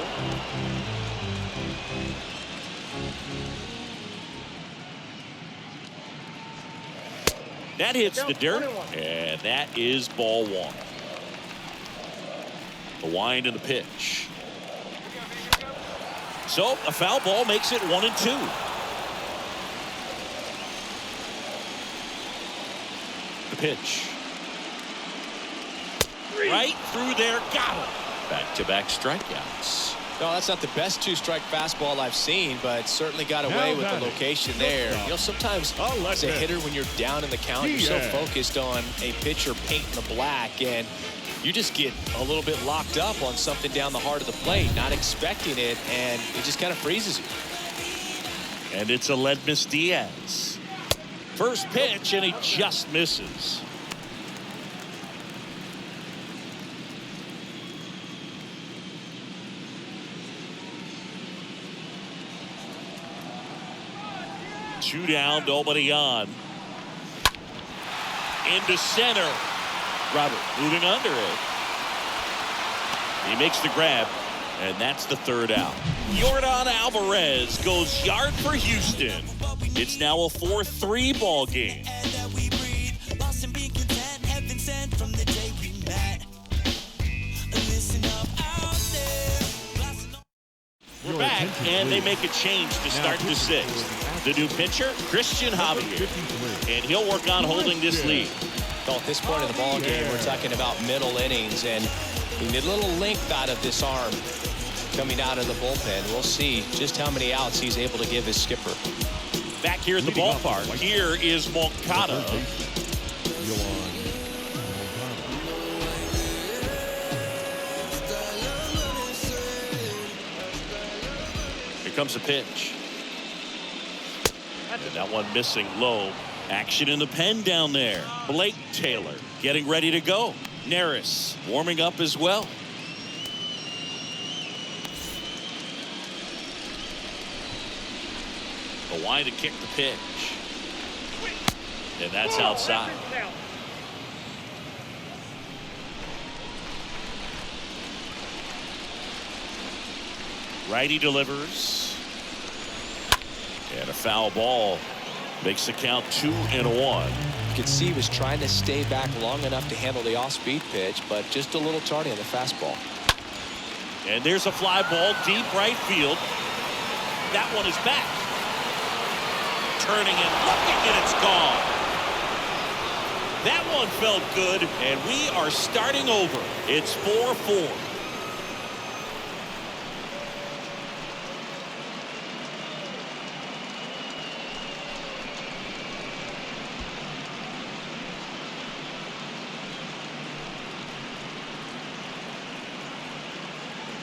That hits the dirt, and that is ball 1. The wind and the pitch. So a foul ball makes it 1-2. The pitch. Right through there, got him. Back-to-back strikeouts. No, that's not the best 2-strike fastball I've seen, but certainly got away with the location there. You know, sometimes as a hitter, when you're down in the count, you're so focused on a pitcher painting the black, and you just get a little bit locked up on something down the heart of the plate, not expecting it, and it just kind of freezes you. And it's Aledmys Diaz. First pitch, and he just misses. 2 down, nobody on. Into center. Robert moving under it. He makes the grab, and that's the 3rd out. Yordan Alvarez goes yard for Houston. It's now a 4-3 ball game. We're back, and they make a change to start the 6th. The new pitcher, Christian Javier, and he'll work on holding this lead. Well, at this point in the ball game, we're talking about middle innings, and we need a little length out of this arm coming out of the bullpen. We'll see just how many outs he's able to give his skipper. Back here at the ballpark, here is Moncada. Here comes a pitch. And that one missing low. Action in the pen down there. Blake Taylor getting ready to go. Neris warming up as well. The line to kick the pitch. And that's outside. Righty delivers. And a foul ball. Makes the count 2-1. You could see he was trying to stay back long enough to handle the off-speed pitch, but just a little tardy on the fastball. And there's a fly ball deep right field. That one is back. Turning and looking, and it's gone. That one felt good, and we are starting over. It's 4-4.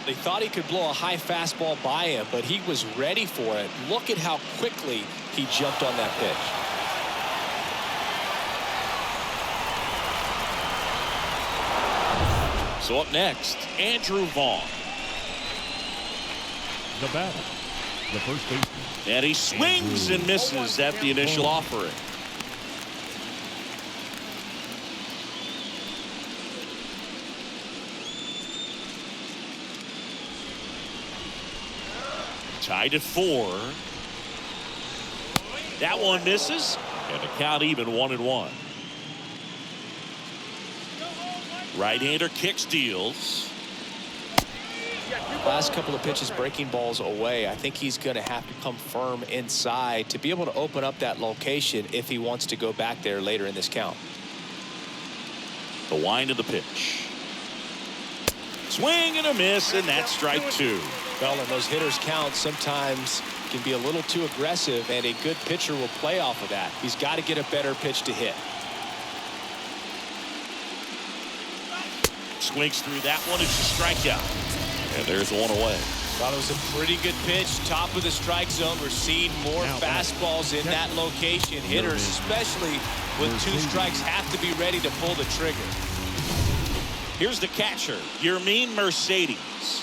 They thought he could blow a high fastball by him, but he was ready for it. Look at how quickly he jumped on that pitch. So up next, Andrew Vaughn. The batter, the first baseman. And he swings and misses at the initial offering. Tied at 4. That one misses, and the count even 1-1. Right-hander kick steals. Last couple of pitches breaking balls away. I think he's going to have to come firm inside to be able to open up that location if he wants to go back there later in this count. The wind of the pitch. Swing and a miss, and that's strike 2. Well, and those hitters count sometimes can be a little too aggressive, and a good pitcher will play off of that. He's got to get a better pitch to hit. Swings through that one. It's a strikeout. And there's one away. Thought it was a pretty good pitch. Top of the strike zone. We're seeing more fastballs in that location. Hitters, especially with 2 strikes, have to be ready to pull the trigger. Here's the catcher, Yermin Mercedes.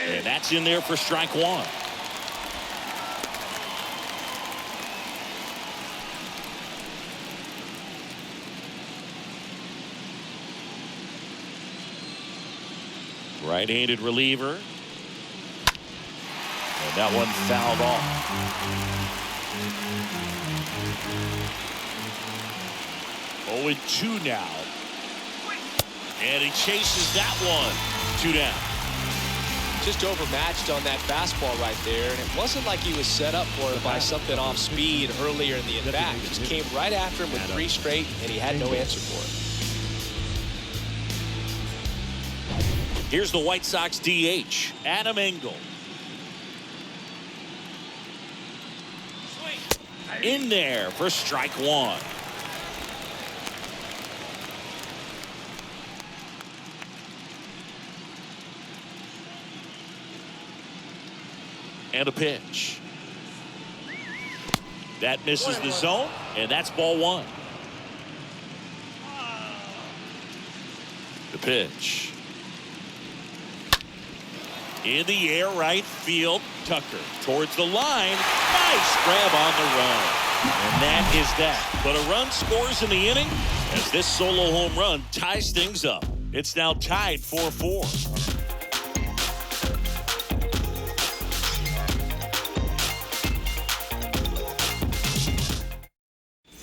And that's in there for strike 1. Right-handed reliever. And that one fouled off. 0-2 now. And he chases that one. 2 down. Just overmatched on that fastball right there, and it wasn't like he was set up for it by something off speed earlier in the at-bat. Just came right after him with 3 straight, and he had no answer for it. Here's the White Sox DH, Adam Engel. In there for strike 1. And a pitch. That misses the zone, and that's ball 1. The pitch. In the air, right field. Tucker towards the line. Nice grab on the run. And that is that. But a run scores in the inning as this solo home run ties things up. It's now tied 4-4.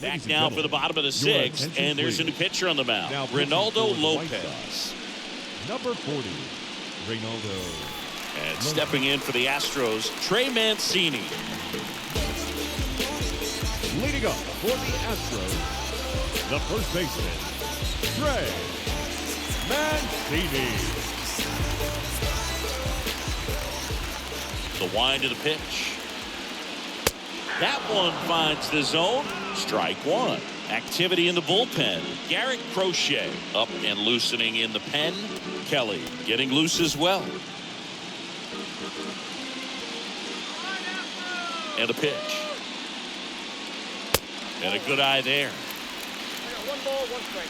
Back now for the bottom of the sixth, and there's a new pitcher on the mound. Now Ronaldo Lopez. Number 40, Ronaldo. And stepping in for the Astros, Trey Mancini. Leading up for the Astros, the first baseman, Trey Mancini. The wind to the pitch. That one finds the zone. Strike one. Activity in the bullpen. Garrett Crochet up and loosening in the pen. Kelly getting loose as well. And a pitch. And a good eye there. One ball, one strike.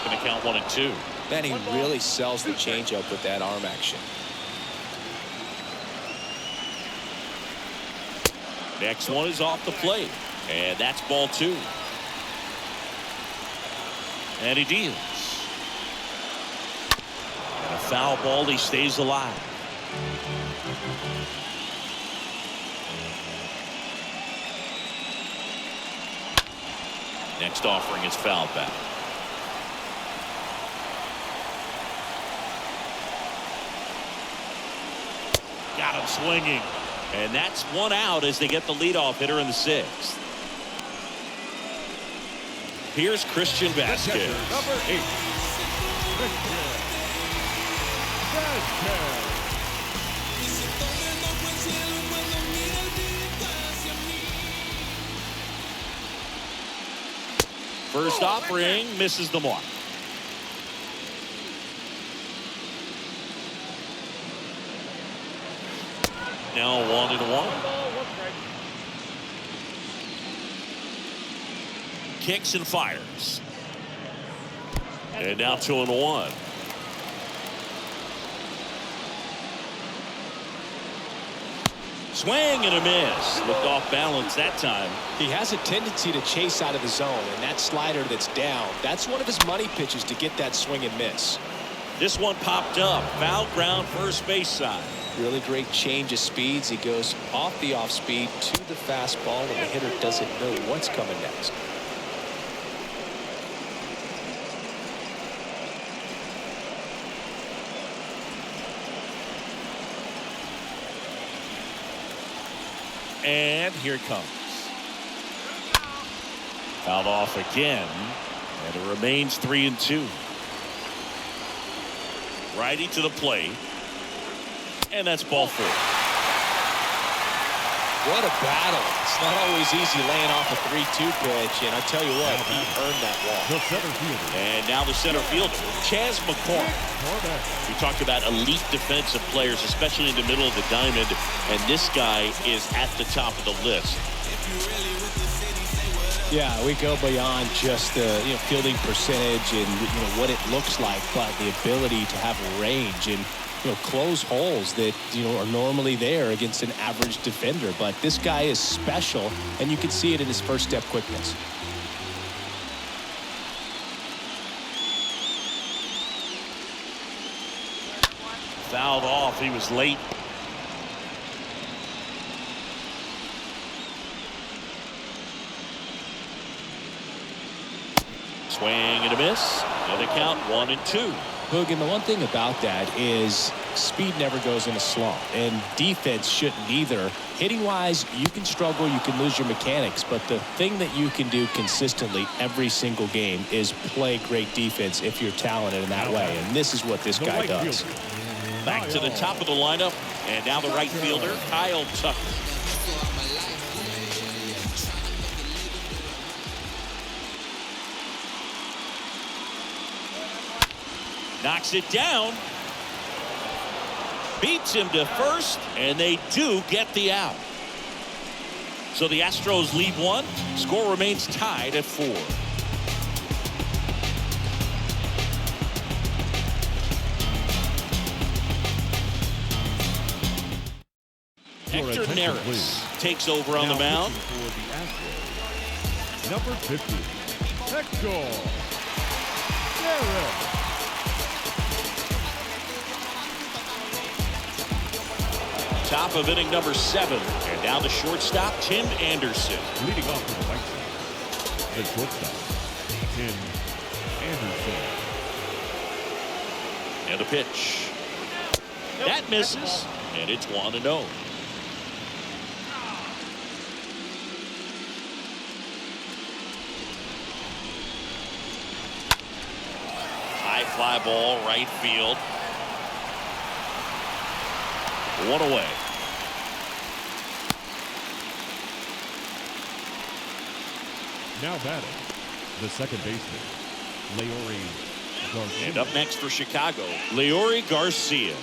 Going to count 1-2. Then he really sells the changeup with that arm action. Next one is off the plate. And that's ball 2. And he deals. And a foul ball. He stays alive. Next offering is fouled back. Got him swinging. And that's one out as they get the leadoff hitter in the sixth. Here's Christian Vasquez. Number 8, Christian Vasquez. First offering misses the mark. Now 1-1. Kicks and fires. And now 2-1. Swing and a miss. Looked off balance that time. He has a tendency to chase out of the zone, and that slider that's down, that's one of his money pitches to get that swing and miss. This one popped up. Foul ground, first base side. Really great change of speeds. He goes off the off speed to the fastball, and the hitter doesn't know what's coming next. And here it comes. Fouled off again. And it remains 3-2. Righty to the plate. And that's ball 4. What a battle. It's not always easy laying off a 3-2 pitch, and I tell you what, he earned that walk. The center fielder. And now the center fielder, Chas McCormick. We talked about elite defensive players, especially in the middle of the diamond, and this guy is at the top of the list. Yeah, we go beyond just the fielding percentage and what it looks like, but the ability to have range and close holes that are normally there against an average defender. But this guy is special, and you can see it in his first step quickness. Fouled off. He was late. Swing and a miss. And the count 1-2. Boog, and the one thing about that is speed never goes in a slump, and defense shouldn't either. Hitting-wise, you can struggle, you can lose your mechanics, but the thing that you can do consistently every single game is play great defense if you're talented in that way, and this is what this guy does. Back to the top of the lineup, and now the right fielder, Kyle Tucker. Knocks it down. Beats him to first, and they do get the out. So the Astros lead 1. Score remains tied at 4. Your Hector attention, Neris please. takes over on Now the mound. pitching for the Astros, number 50, Hector Neris. Top of inning number 7. And now the shortstop, Tim Anderson. Leading off for the White Sox, the shortstop, Tim Anderson. And the pitch. That misses. And it's 1-0. High fly ball, right field. 1 away. Now batting, the second baseman, Leori Garcia. And up next for Chicago, Leori Garcia.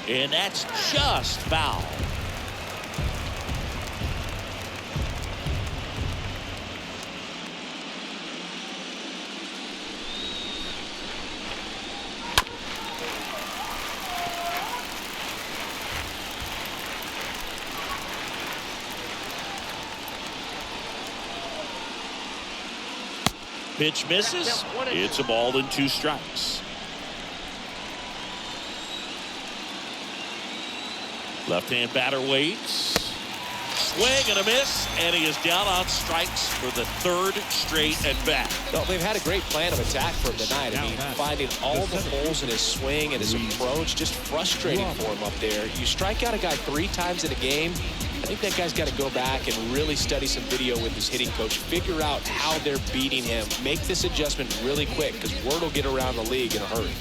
And that's just foul. Pitch misses. It's a ball and 2 strikes. Left-hand batter waits. Swing and a miss, and he is down on strikes for the 3rd straight at bat. Well, they've had a great plan of attack for him tonight. I mean, finding all the holes in his swing and his approach, just frustrating for him up there. You strike out a guy 3 times in a game, I think that guy's got to go back and really study some video with his hitting coach, figure out how they're beating him, make this adjustment really quick, because word will get around the league in a hurry.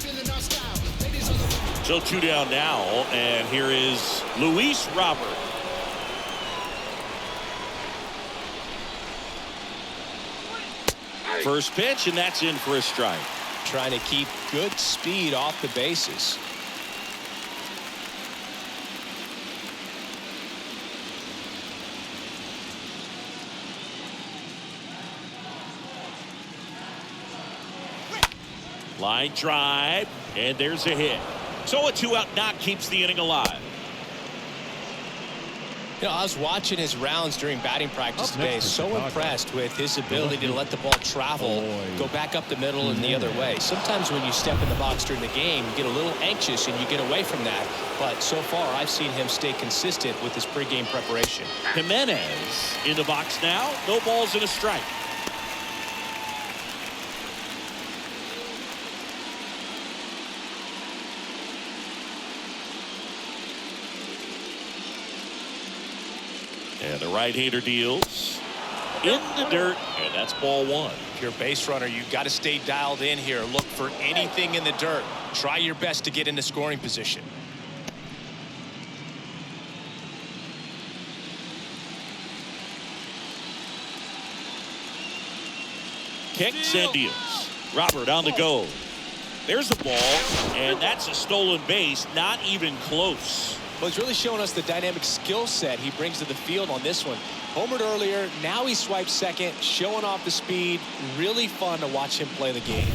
So 2 down now, and here is Luis Robert. First pitch, and that's in for a strike. Trying to keep good speed off the bases. Line drive, and there's a hit. So a 2-out knock keeps the inning alive. You know, I was watching his rounds during batting practice today. So impressed with his ability to let the ball travel, go back up the middle and the other way. Sometimes when you step in the box during the game, you get a little anxious and you get away from that. But so far, I've seen him stay consistent with his pregame preparation. Jimenez in the box now. No balls and a strike. And the right-hander deals in the dirt, and that's ball 1. If you're a base runner, you've got to stay dialed in here. Look for anything in the dirt. Try your best to get into scoring position. Kicks and deals. Robert on the go. There's the ball, and that's a stolen base. Not even close. Well, he's really showing us the dynamic skill set he brings to the field on this one. Homered earlier, now he swipes second, showing off the speed. Really fun to watch him play the game.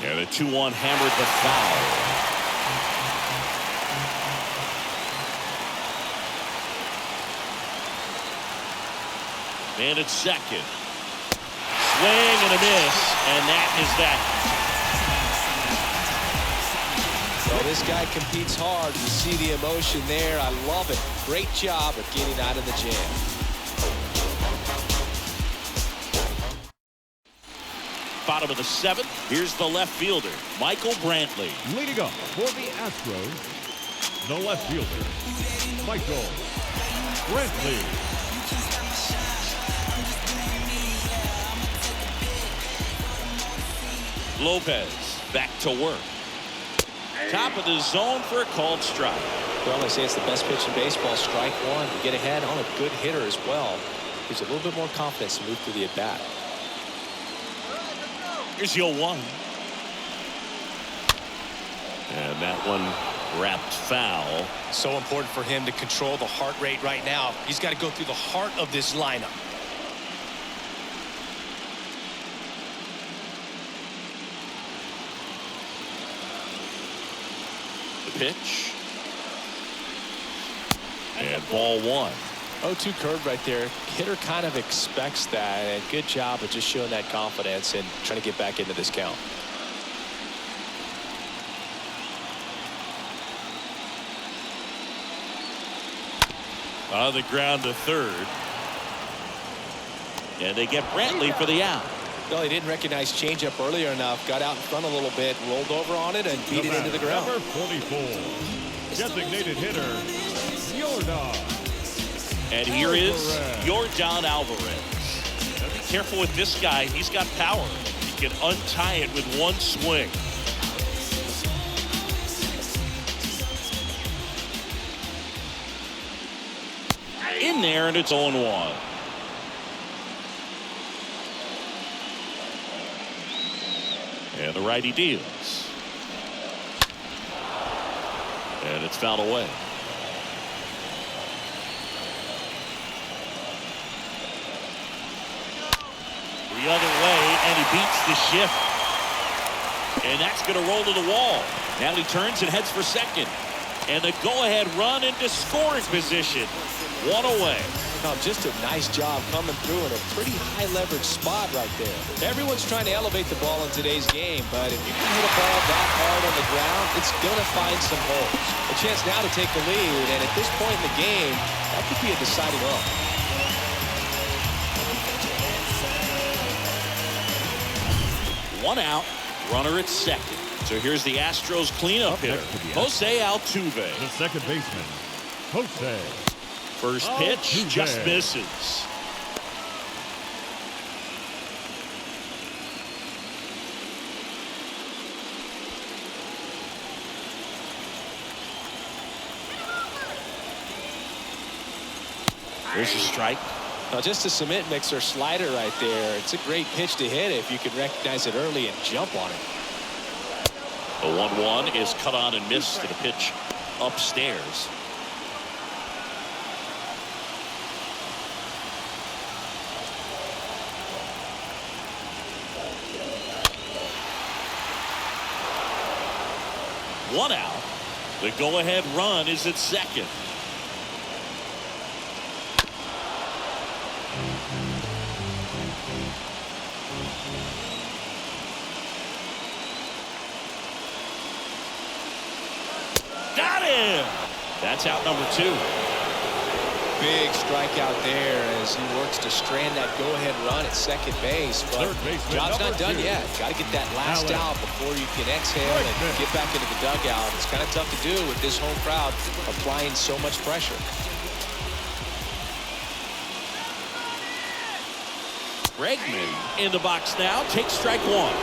And the 2-1 hammered the foul. And it's second. Swing and a miss, and that is that. Well, this guy competes hard. You see the emotion there. I love it. Great job of getting out of the jam. Bottom of the 7th. Here's the left fielder, Michael Brantley. Leading up for the Astros, the left fielder, Michael Brantley. Lopez back to work. Top of the zone for a called strike. Well, they say it's the best pitch in baseball. Strike 1 to get ahead on a good hitter as well. Gives a little bit more confidence to move through the at-bat. Here's the 0-1. And that one wrapped foul. So important for him to control the heart rate right now. He's got to go through the heart of this lineup. The pitch. And ball one. 0-2 curve right there. Hitter kind of expects that, and good job of just showing that confidence and trying to get back into this count. On the ground to third. And they get Brantley for the out. Well, he didn't recognize changeup earlier enough. Got out in front a little bit, rolled over on it, and beat it into the ground. Number 44, designated hitter, Yordan. And here is Yordan Alvarez. Now be careful with this guy. He's got power. He can untie it with one swing. In there, and it's 0-1. And the righty deals. And it's fouled away. The other way, and he beats the shift. And that's going to roll to the wall. Now he turns and heads for second. And the go-ahead run into scoring position. One away. Oh, just a nice job coming through in a pretty high leverage spot right there. Everyone's trying to elevate the ball in today's game, but if you can hit a ball that hard on the ground, it's going to find some holes. A chance now to take the lead, and at this point in the game, that could be a deciding run. One out, runner at second. So here's the Astros cleanup hitter, Jose Altuve. The second baseman, Jose. First pitch just misses. There's a strike. Now just a cement mixer slider right there. It's a great pitch to hit if you can recognize it early and jump on it. The 1-1 is cut on and missed to the pitch upstairs. One out. The go-ahead run is at second. Got him! That's out number 2. Big strikeout there as he works to strand that go-ahead run at second base. But job's not done yet. Got to get that last out before you can exhale and get back into the dugout. It's kind of tough to do with this home crowd applying so much pressure. Bregman in the box now. Takes strike 1.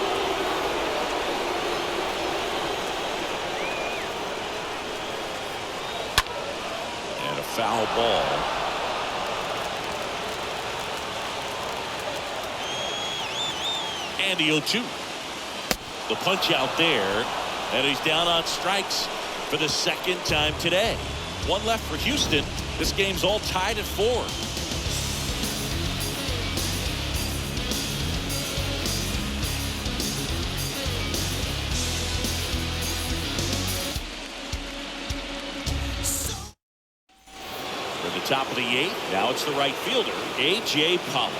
Foul ball. And the 0-2. The punch out there. And he's down on strikes for the second time today. One left for Houston. This game's all tied at 4. Top of the 8th. Now it's the right fielder, A.J. Pollock.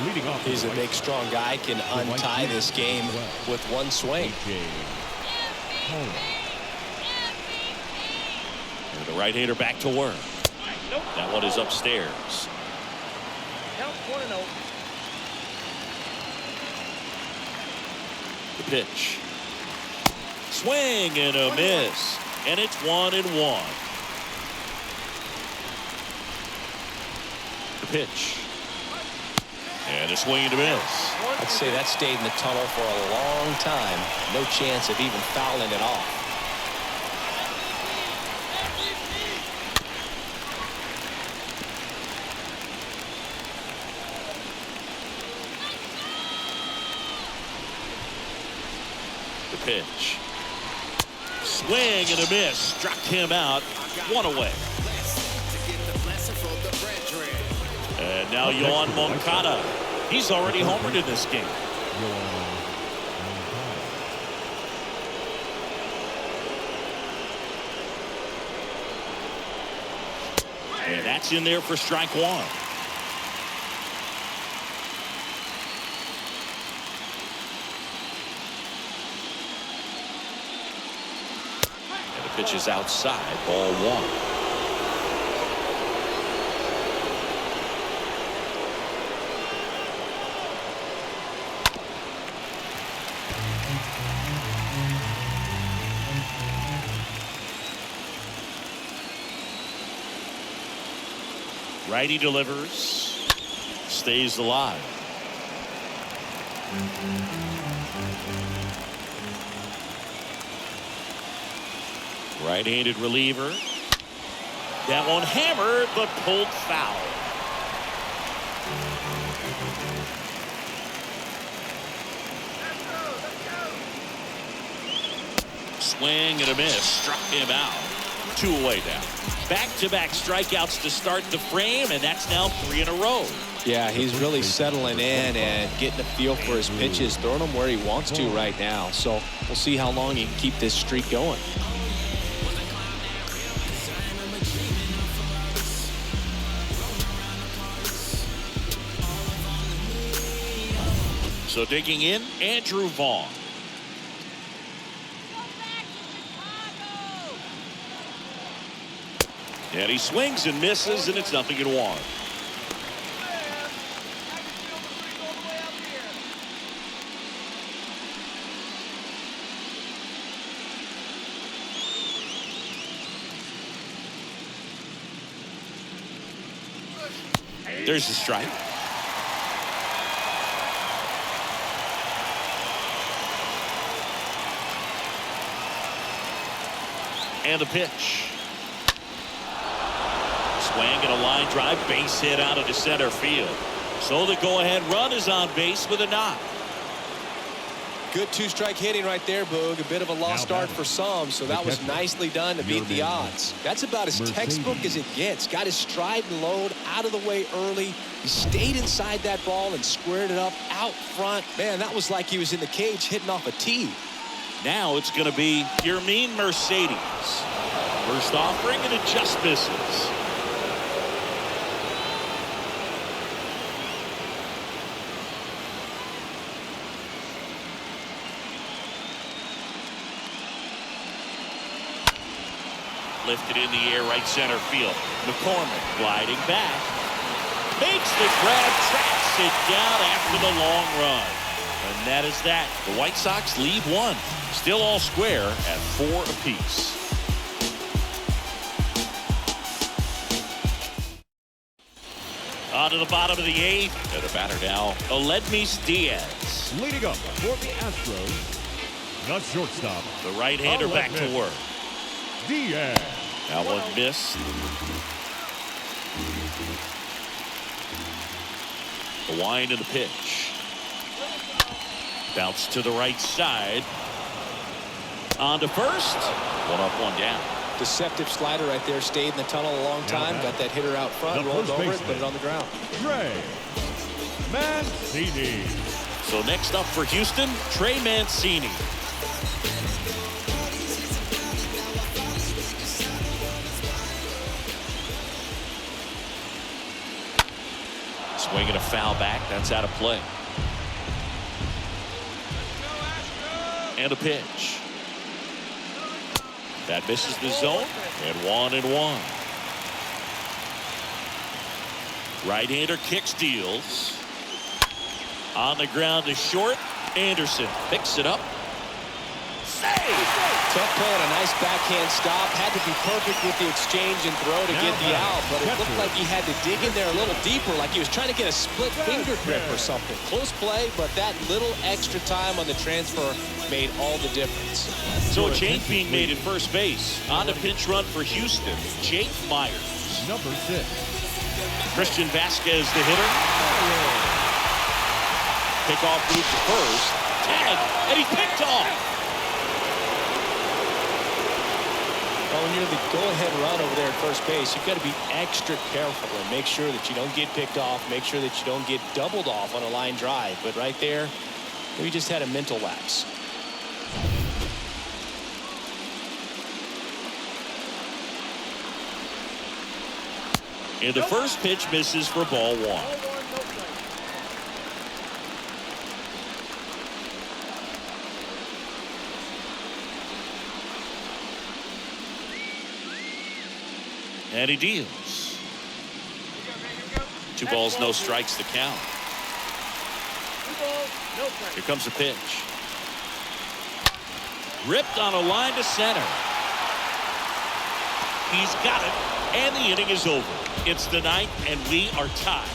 Leading off, he's a big, strong guy. Can untie this game with one swing. And the right-hander back to work. That one is upstairs. Count 1-0. The pitch. Swing and a miss. And it's 1-1. Pitch. And a swing and a miss. I'd say that stayed in the tunnel for a long time. No chance of even fouling it off. The pitch. swing and a miss. Struck him out. One away. And now Yohan Moncada. He's already homered in this game. And that's in there for strike one. And the pitch is outside, ball one. Righty delivers, stays alive. Right-handed reliever. That one hammered, but pulled foul. Swing and a miss, struck him out. Two away now. Back-to-back strikeouts to start the frame, and that's now 3 in a row. Yeah, he's really settling in and getting a feel for his pitches, throwing them where he wants to right now. So we'll see how long he can keep this streak going. So digging in, Andrew Vaughn. And he swings and misses, and it's 0-1. There's the strike. And the pitch. Swing and a line drive, base hit out into center field. So the go-ahead run is on base with a knock. Good two-strike hitting right there, Boog. A bit of a lost start for some, so that was nicely done to beat the odds. That's about as textbook as it gets. Got his stride and load out of the way early. He stayed inside that ball and squared it up out front. Man, that was like he was in the cage hitting off a tee. Now it's going to be Yermin Mercedes. First offering, and it just misses. Lifted in the air, right center field. McCormick gliding back. Makes the grab, tracks it down after the long run. And that is that. The White Sox lead one. Still all square at 4 apiece. On to the bottom of the 8th. And a batter now, Aledmys Diaz. Leading up for the Astros, the shortstop. The right-hander back to work. Diaz. That one missed. The wind of the pitch. Bounce to the right side. On to first. One up, one down. Deceptive slider right there. Stayed in the tunnel a long time. Got that hitter out front. Rolled over it. Put it on the ground. Trey Mancini. So next up for Houston, Trey Mancini. Swinging a foul back. That's out of play. And a pitch. That misses the zone. And 1-1. Right-hander kick steals. On the ground to short. Anderson picks it up. Save! Tough play and a nice backhand stop. Had to be perfect with the exchange and throw to get the out, but it looked like he had to dig in there a little deeper, like he was trying to get a split finger grip or something. Close play, but that little extra time on the transfer made all the difference. So a change being made at first base. On the pinch run for Houston, Jake Myers. Number 6. Christian Vasquez, the hitter. Pickoff move to first. Tag, and he picked off. Well, when you're the go-ahead run over there at first base, you've got to be extra careful and make sure that you don't get picked off, make sure that you don't get doubled off on a line drive. But right there, we just had a mental lapse. And the first pitch misses for ball one. And he deals. 2 balls, no strikes to count. 2 balls, no strikes. Here comes a pitch. Ripped on a line to center. He's got it, and the inning is over. It's the 9th, and we are tied.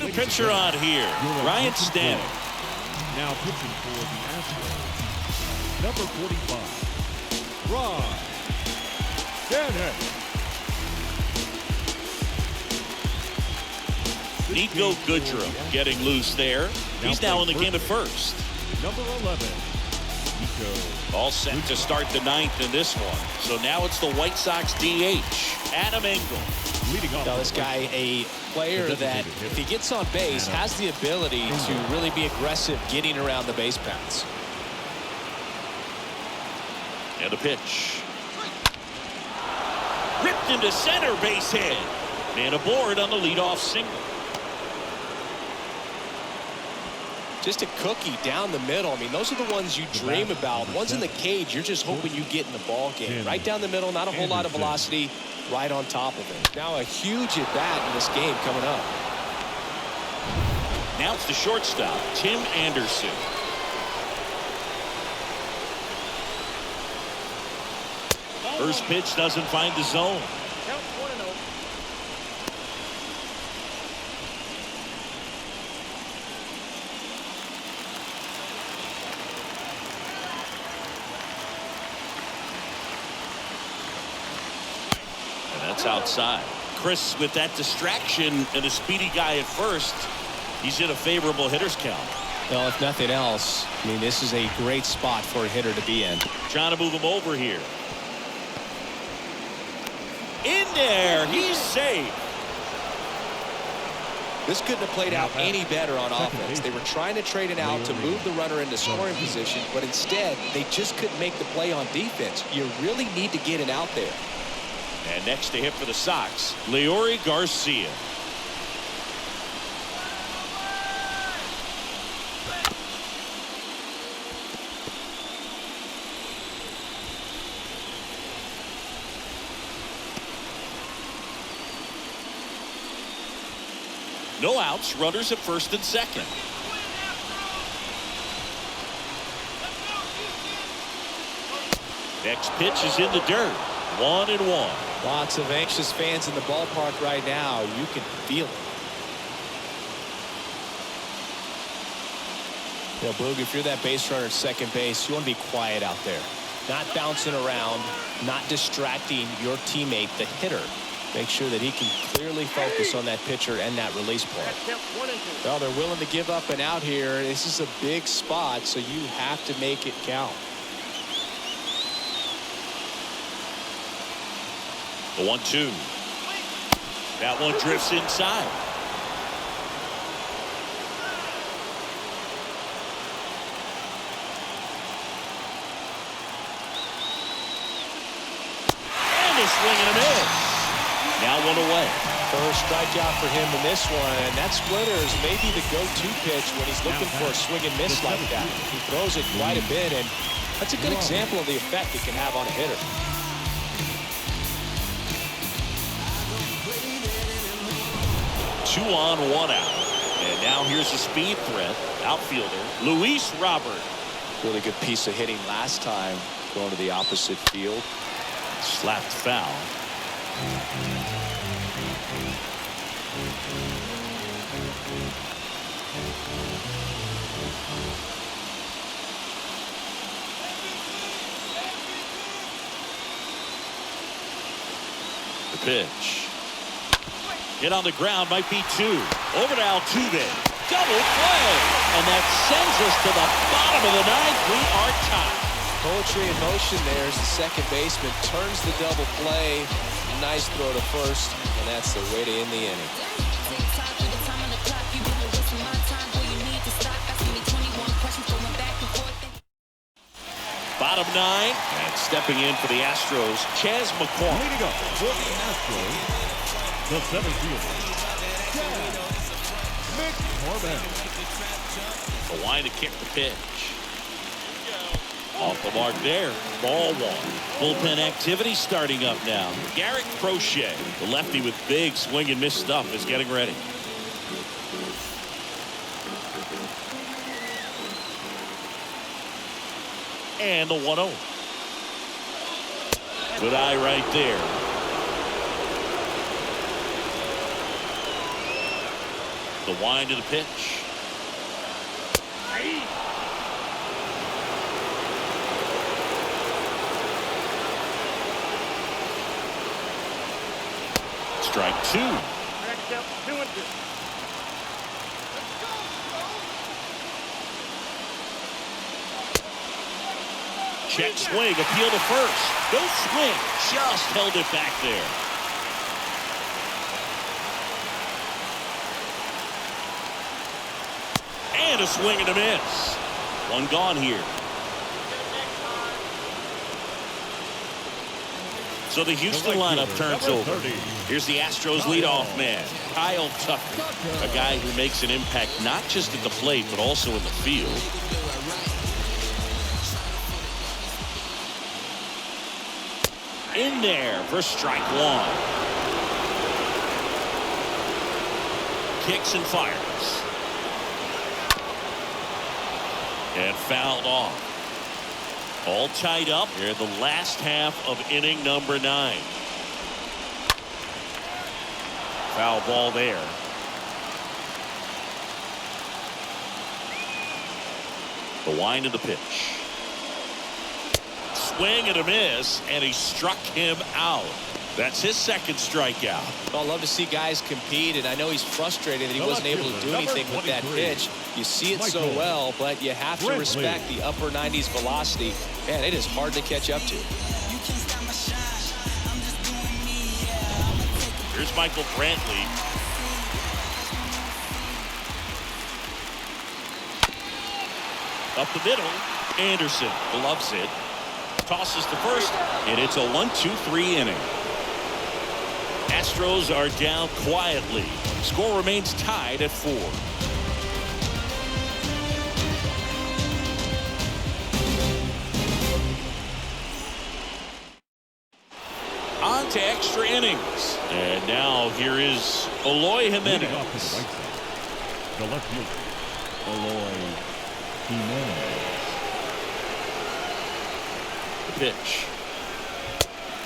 New pitcher on here, Ryan Stanek. Now pitching for the Astros, number 45, Ryan Stanek. Nico Goodrum getting loose there. He's now in the game at first. Number 11, Nico. All set to start the 9th in this one. So now it's the White Sox DH, Adam Engel. Leading off. Now this guy, a player that if he gets on base has the ability to really be aggressive getting around the base paths. And a pitch. Ripped into center, base hit. Man aboard on the leadoff single. Just a cookie down the middle. I mean, those are the ones you dream about. Ones in the cage, you're just hoping you get in the ball game. Right down the middle, not a whole lot of velocity, right on top of it. Now a huge at-bat in this game coming up. Now it's the shortstop, Tim Anderson. First pitch doesn't find the zone. Count 1-0. That's outside. Chris, with that distraction and a speedy guy at first, he's in a favorable hitter's count. Well, if nothing else, I mean, this is a great spot for a hitter to be in. Trying to move him over here. In there, he's safe. This couldn't have played out any better on offense. They were trying to trade it out to move the runner into scoring position, but instead, they just couldn't make the play on defense. You really need to get it out there. And next to hit for the Sox, Leori Garcia. No outs, runners at first and second. Next pitch is in the dirt. 1-1. Lots of anxious fans in the ballpark right now. You can feel it. You know, Boog, if you're that base runner at second base, you want to be quiet out there. Not bouncing around, not distracting your teammate, the hitter. Make sure that he can clearly focus on that pitcher and that release point. Count 1 and 2. Well, they're willing to give up and out here. This is a big spot, so you have to make it count. The 1-2. That one drifts inside. And a swing and a miss. Now one away. First strikeout for him in this one, and that splitter is maybe the go-to pitch when he's looking for a swing and miss like that. He throws it quite a bit, and that's a good example of the effect it can have on a hitter. Two on, one out. And now here's the speed threat. Outfielder, Luis Robert. Really good piece of hitting last time, going to the opposite field. Slapped foul. The pitch. Hit on the ground, might be 2. Over to Altuve. Double play. And that sends us to the bottom of the 9th. We are tied. Poetry in motion there as the second baseman turns the double play. Nice throw to first, and that's the way to end the inning. Bottom 9, and stepping in for the Astros, Chas McCormick. Leading up for the Astros, the center fielder, McCormick. The line to kick the pitch. Off the mark there. Ball 1. Bullpen activity starting up now. Garrett Crochet, the lefty with big swing and miss stuff, is getting ready. And the 1-0. Good eye right there. The wind of the pitch. Strike 2. Next up, 2-2. Check swing, appeal to first. No swing, just held it back there. And a swing and a miss. One gone here. So the Houston lineup turns over. Here's the Astros leadoff man, Kyle Tucker, a guy who makes an impact not just at the plate but also in the field. In there for strike 1. Kicks and fires. And fouled off. All tied up here in the last half of inning number 9. Foul ball there. The wind of the pitch. Swing and a miss, and he struck him out. That's his second strikeout. Well, I love to see guys compete, and I know he's frustrated that he wasn't able to do anything with that pitch. You see it so well, but you have to respect the upper 90s velocity. Man, it is hard to catch up to. Here's Michael Brantley. Up the middle, Anderson gloves it. Tosses to first, and it's a 1-2-3 inning. Astros are down quietly. Score remains tied at 4. On to extra innings. And now here is Eloy Leading off to Jimenez. the White Sox, the left fielder, Eloy Jimenez. The pitch.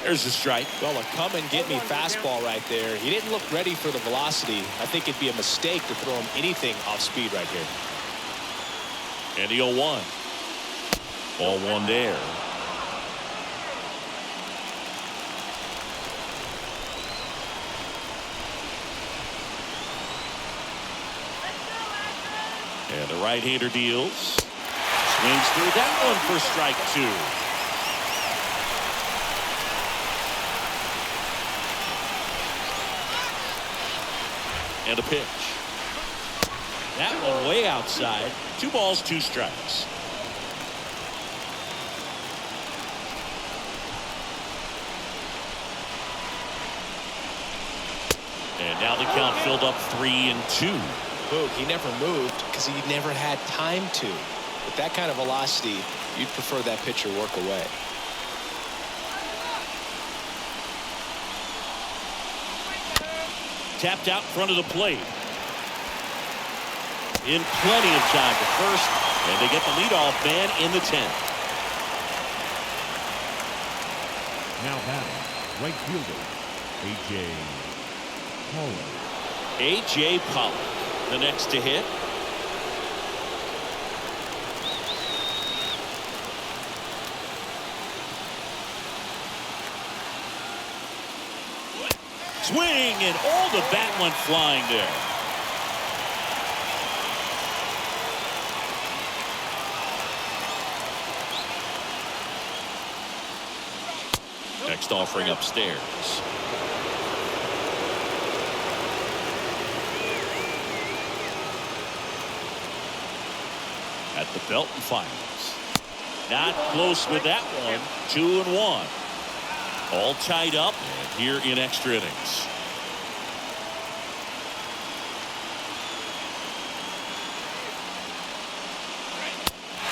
There's a strike. Well, a come and get me fastball right there. He didn't look ready for the velocity. I think it'd be a mistake to throw him anything off speed right here. And the 0-1. Ball 1 there. And the right-hander deals. Swings through that one for strike 2. And a pitch. That one way outside. 2 balls, 2 strikes. And now the count filled up 3-2. Boog, he never moved because he never had time to. With that kind of velocity, you'd prefer that pitcher work away. Tapped out in front of the plate. In plenty of time to first, and they get the leadoff man in the 10th. Now batting, right fielder, A.J. Pollock. A.J. Pollock, the next to hit. swing, and all the bat went flying there. Next offering upstairs. At the Belton Finals. Not close with that one. 2-1. All tied up and here in extra innings.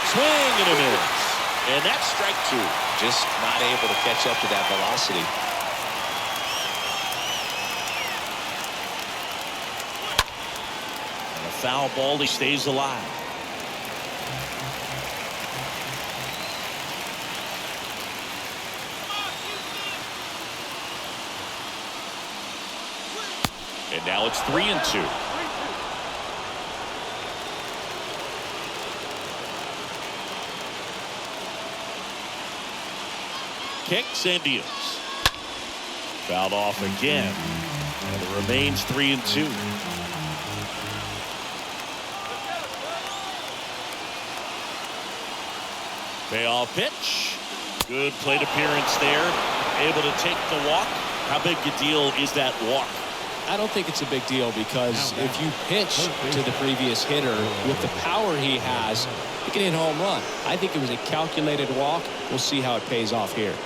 Swing and a miss. And that's strike 2. Just not able to catch up to that velocity. And a foul ball. He stays alive. And now it's 3-2. Kicks and deals. Fouled off again. And it remains 3-2. Payoff pitch. Good plate appearance there. Able to take the walk. How big a deal is that walk? I don't think it's a big deal because if you pitch to the previous hitter with the power he has, he can hit a home run. I think it was a calculated walk. We'll see how it pays off here.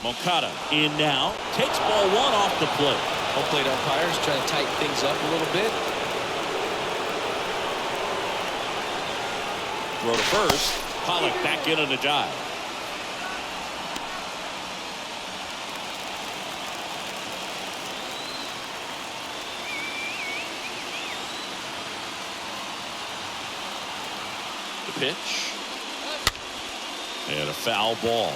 Moncada in now. Takes ball 1 off the plate. Home plate umpires trying to tighten things up a little bit. Throw to first. Pollock back in on the dive. The pitch. And a foul ball.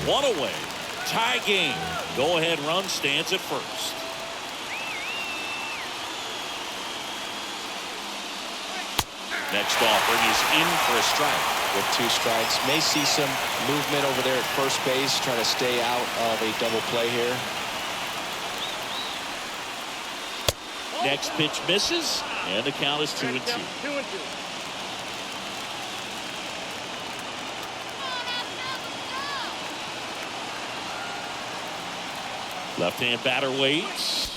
1 away. Tie game. Go ahead run stands at first. Next offering is in for a strike. With 2 strikes. May see some movement over there at first base, trying to stay out of a double play here. Next pitch misses, and the count is 2-2. 2-2. Left-hand batter waits.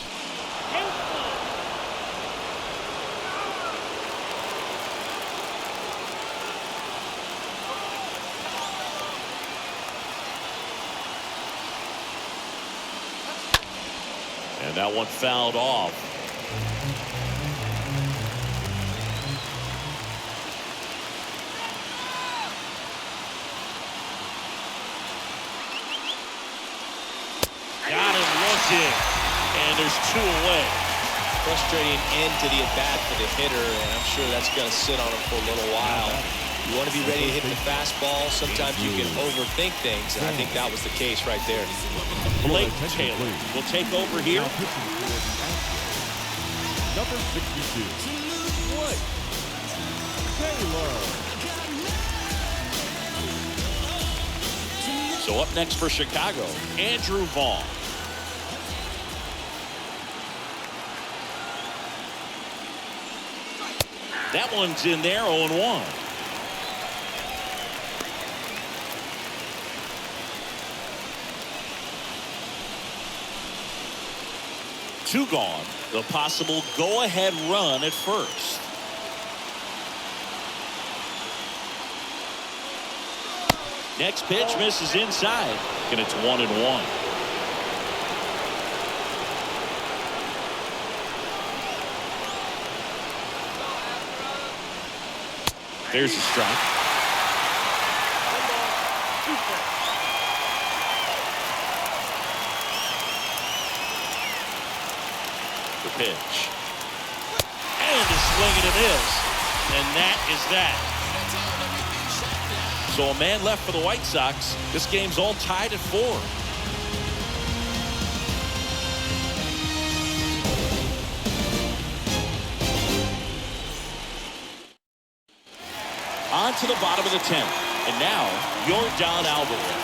And that one fouled off. Got him looking. And there's 2 away. Frustrating end to the at-bat for the hitter, and I'm sure that's going to sit on him for a little while. You want to be ready to hit the fastball. Sometimes you can overthink things, and I think that was the case right there. Blake Taylor will take over here. Number 62. Blake Taylor. So up next for Chicago, Andrew Vaughn. That one's in there, 0-1. Two gone. The possible go-ahead run at first. Next pitch misses inside, and it's 1-1. There's a strike. The pitch. And a swing and a miss. And that is that. So a man left for the White Sox. This game's all tied at 4. On to the bottom of the 10th. And now, Yordan Alvarez.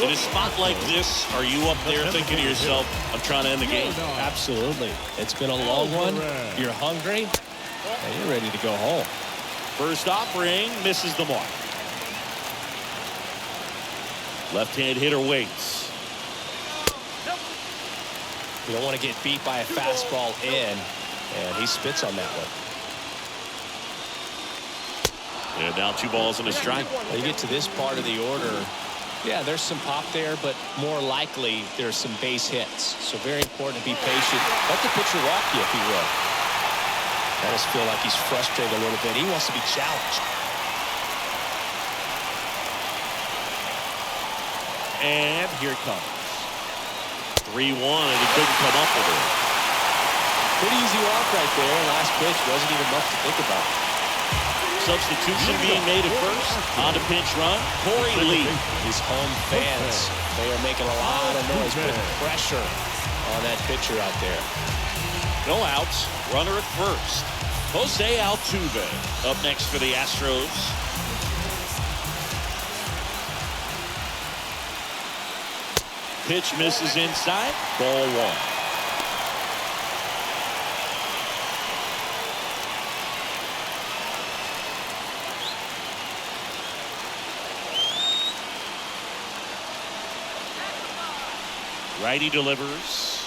In a spot like this, are you up there thinking to yourself, I'm trying to end the game? Absolutely. It's been a long one. You're hungry, and you're ready to go home. First offering misses the mark. Left-hand hitter waits. You don't want to get beat by a fastball in, and he spits on that one. And now 2 balls and a strike. When you get to this part of the order, yeah, there's some pop there, but more likely there's some base hits. So very important to be patient. Let the pitcher walk you, if he will. I just feel like he's frustrated a little bit. He wants to be challenged. And here it comes. 3-1, and he couldn't come up with it. Pretty easy walk right there. Last pitch wasn't even much to think about. Substitution being made at first. On a pinch run, Corey Lee. These home fans, they are making a lot of noise, putting pressure on that pitcher out there. No outs, runner at first. Jose Altuve up next for the Astros. Pitch misses inside, ball 1. Righty delivers.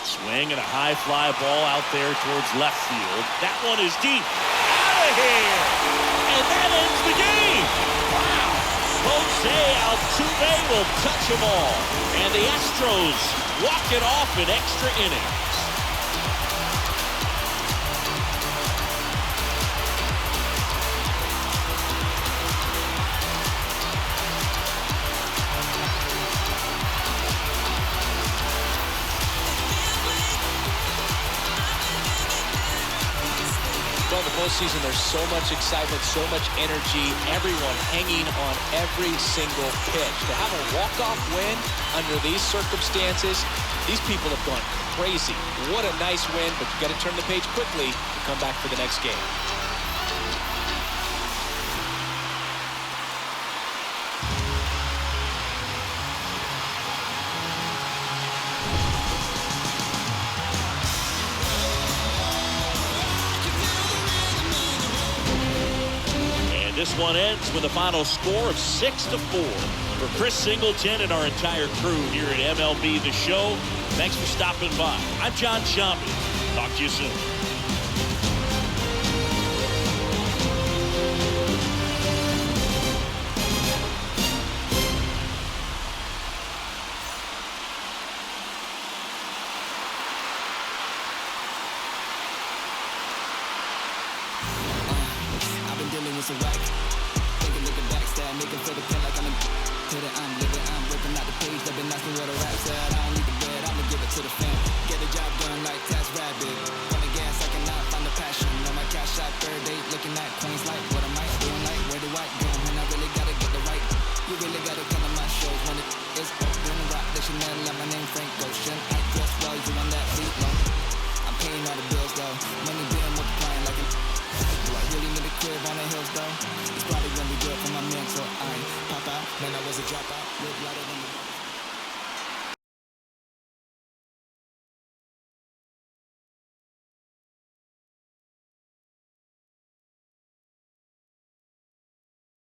Swing and a high fly ball out there towards left field. That one is deep. Out of here. And that ends the game. Wow. Jose Altuve will touch them all. And the Astros walk it off in extra innings. Well, in the postseason, there's so much excitement, so much energy, everyone hanging on every single pitch. To have a walk-off win under these circumstances, these people have gone crazy. What a nice win, but you got to turn the page quickly to come back for the next game. This one ends with a final score of 6-4. For Chris Singleton and our entire crew here at MLB The Show, thanks for stopping by. I'm John Shambi. Talk to you soon. It's a wreck. Thinking, looking back, stab, making feel the pain like I'm in hit it, I'm living, I'm ripping out the page. They've been asking what a rap said. I don't need the bread, I'ma give it to the fam. Get the job done like Taz Rabbit. On the gas, I cannot find the passion. On my cash shot, third date, looking at Queens like, what am I doing like? Where do I go? And I really gotta get the right. You really gotta come to my shows when it is open. Rock the Chanel, like my name Frank Ocean. I dress well, you on that beat, no? I'm paying all the bills though. Money being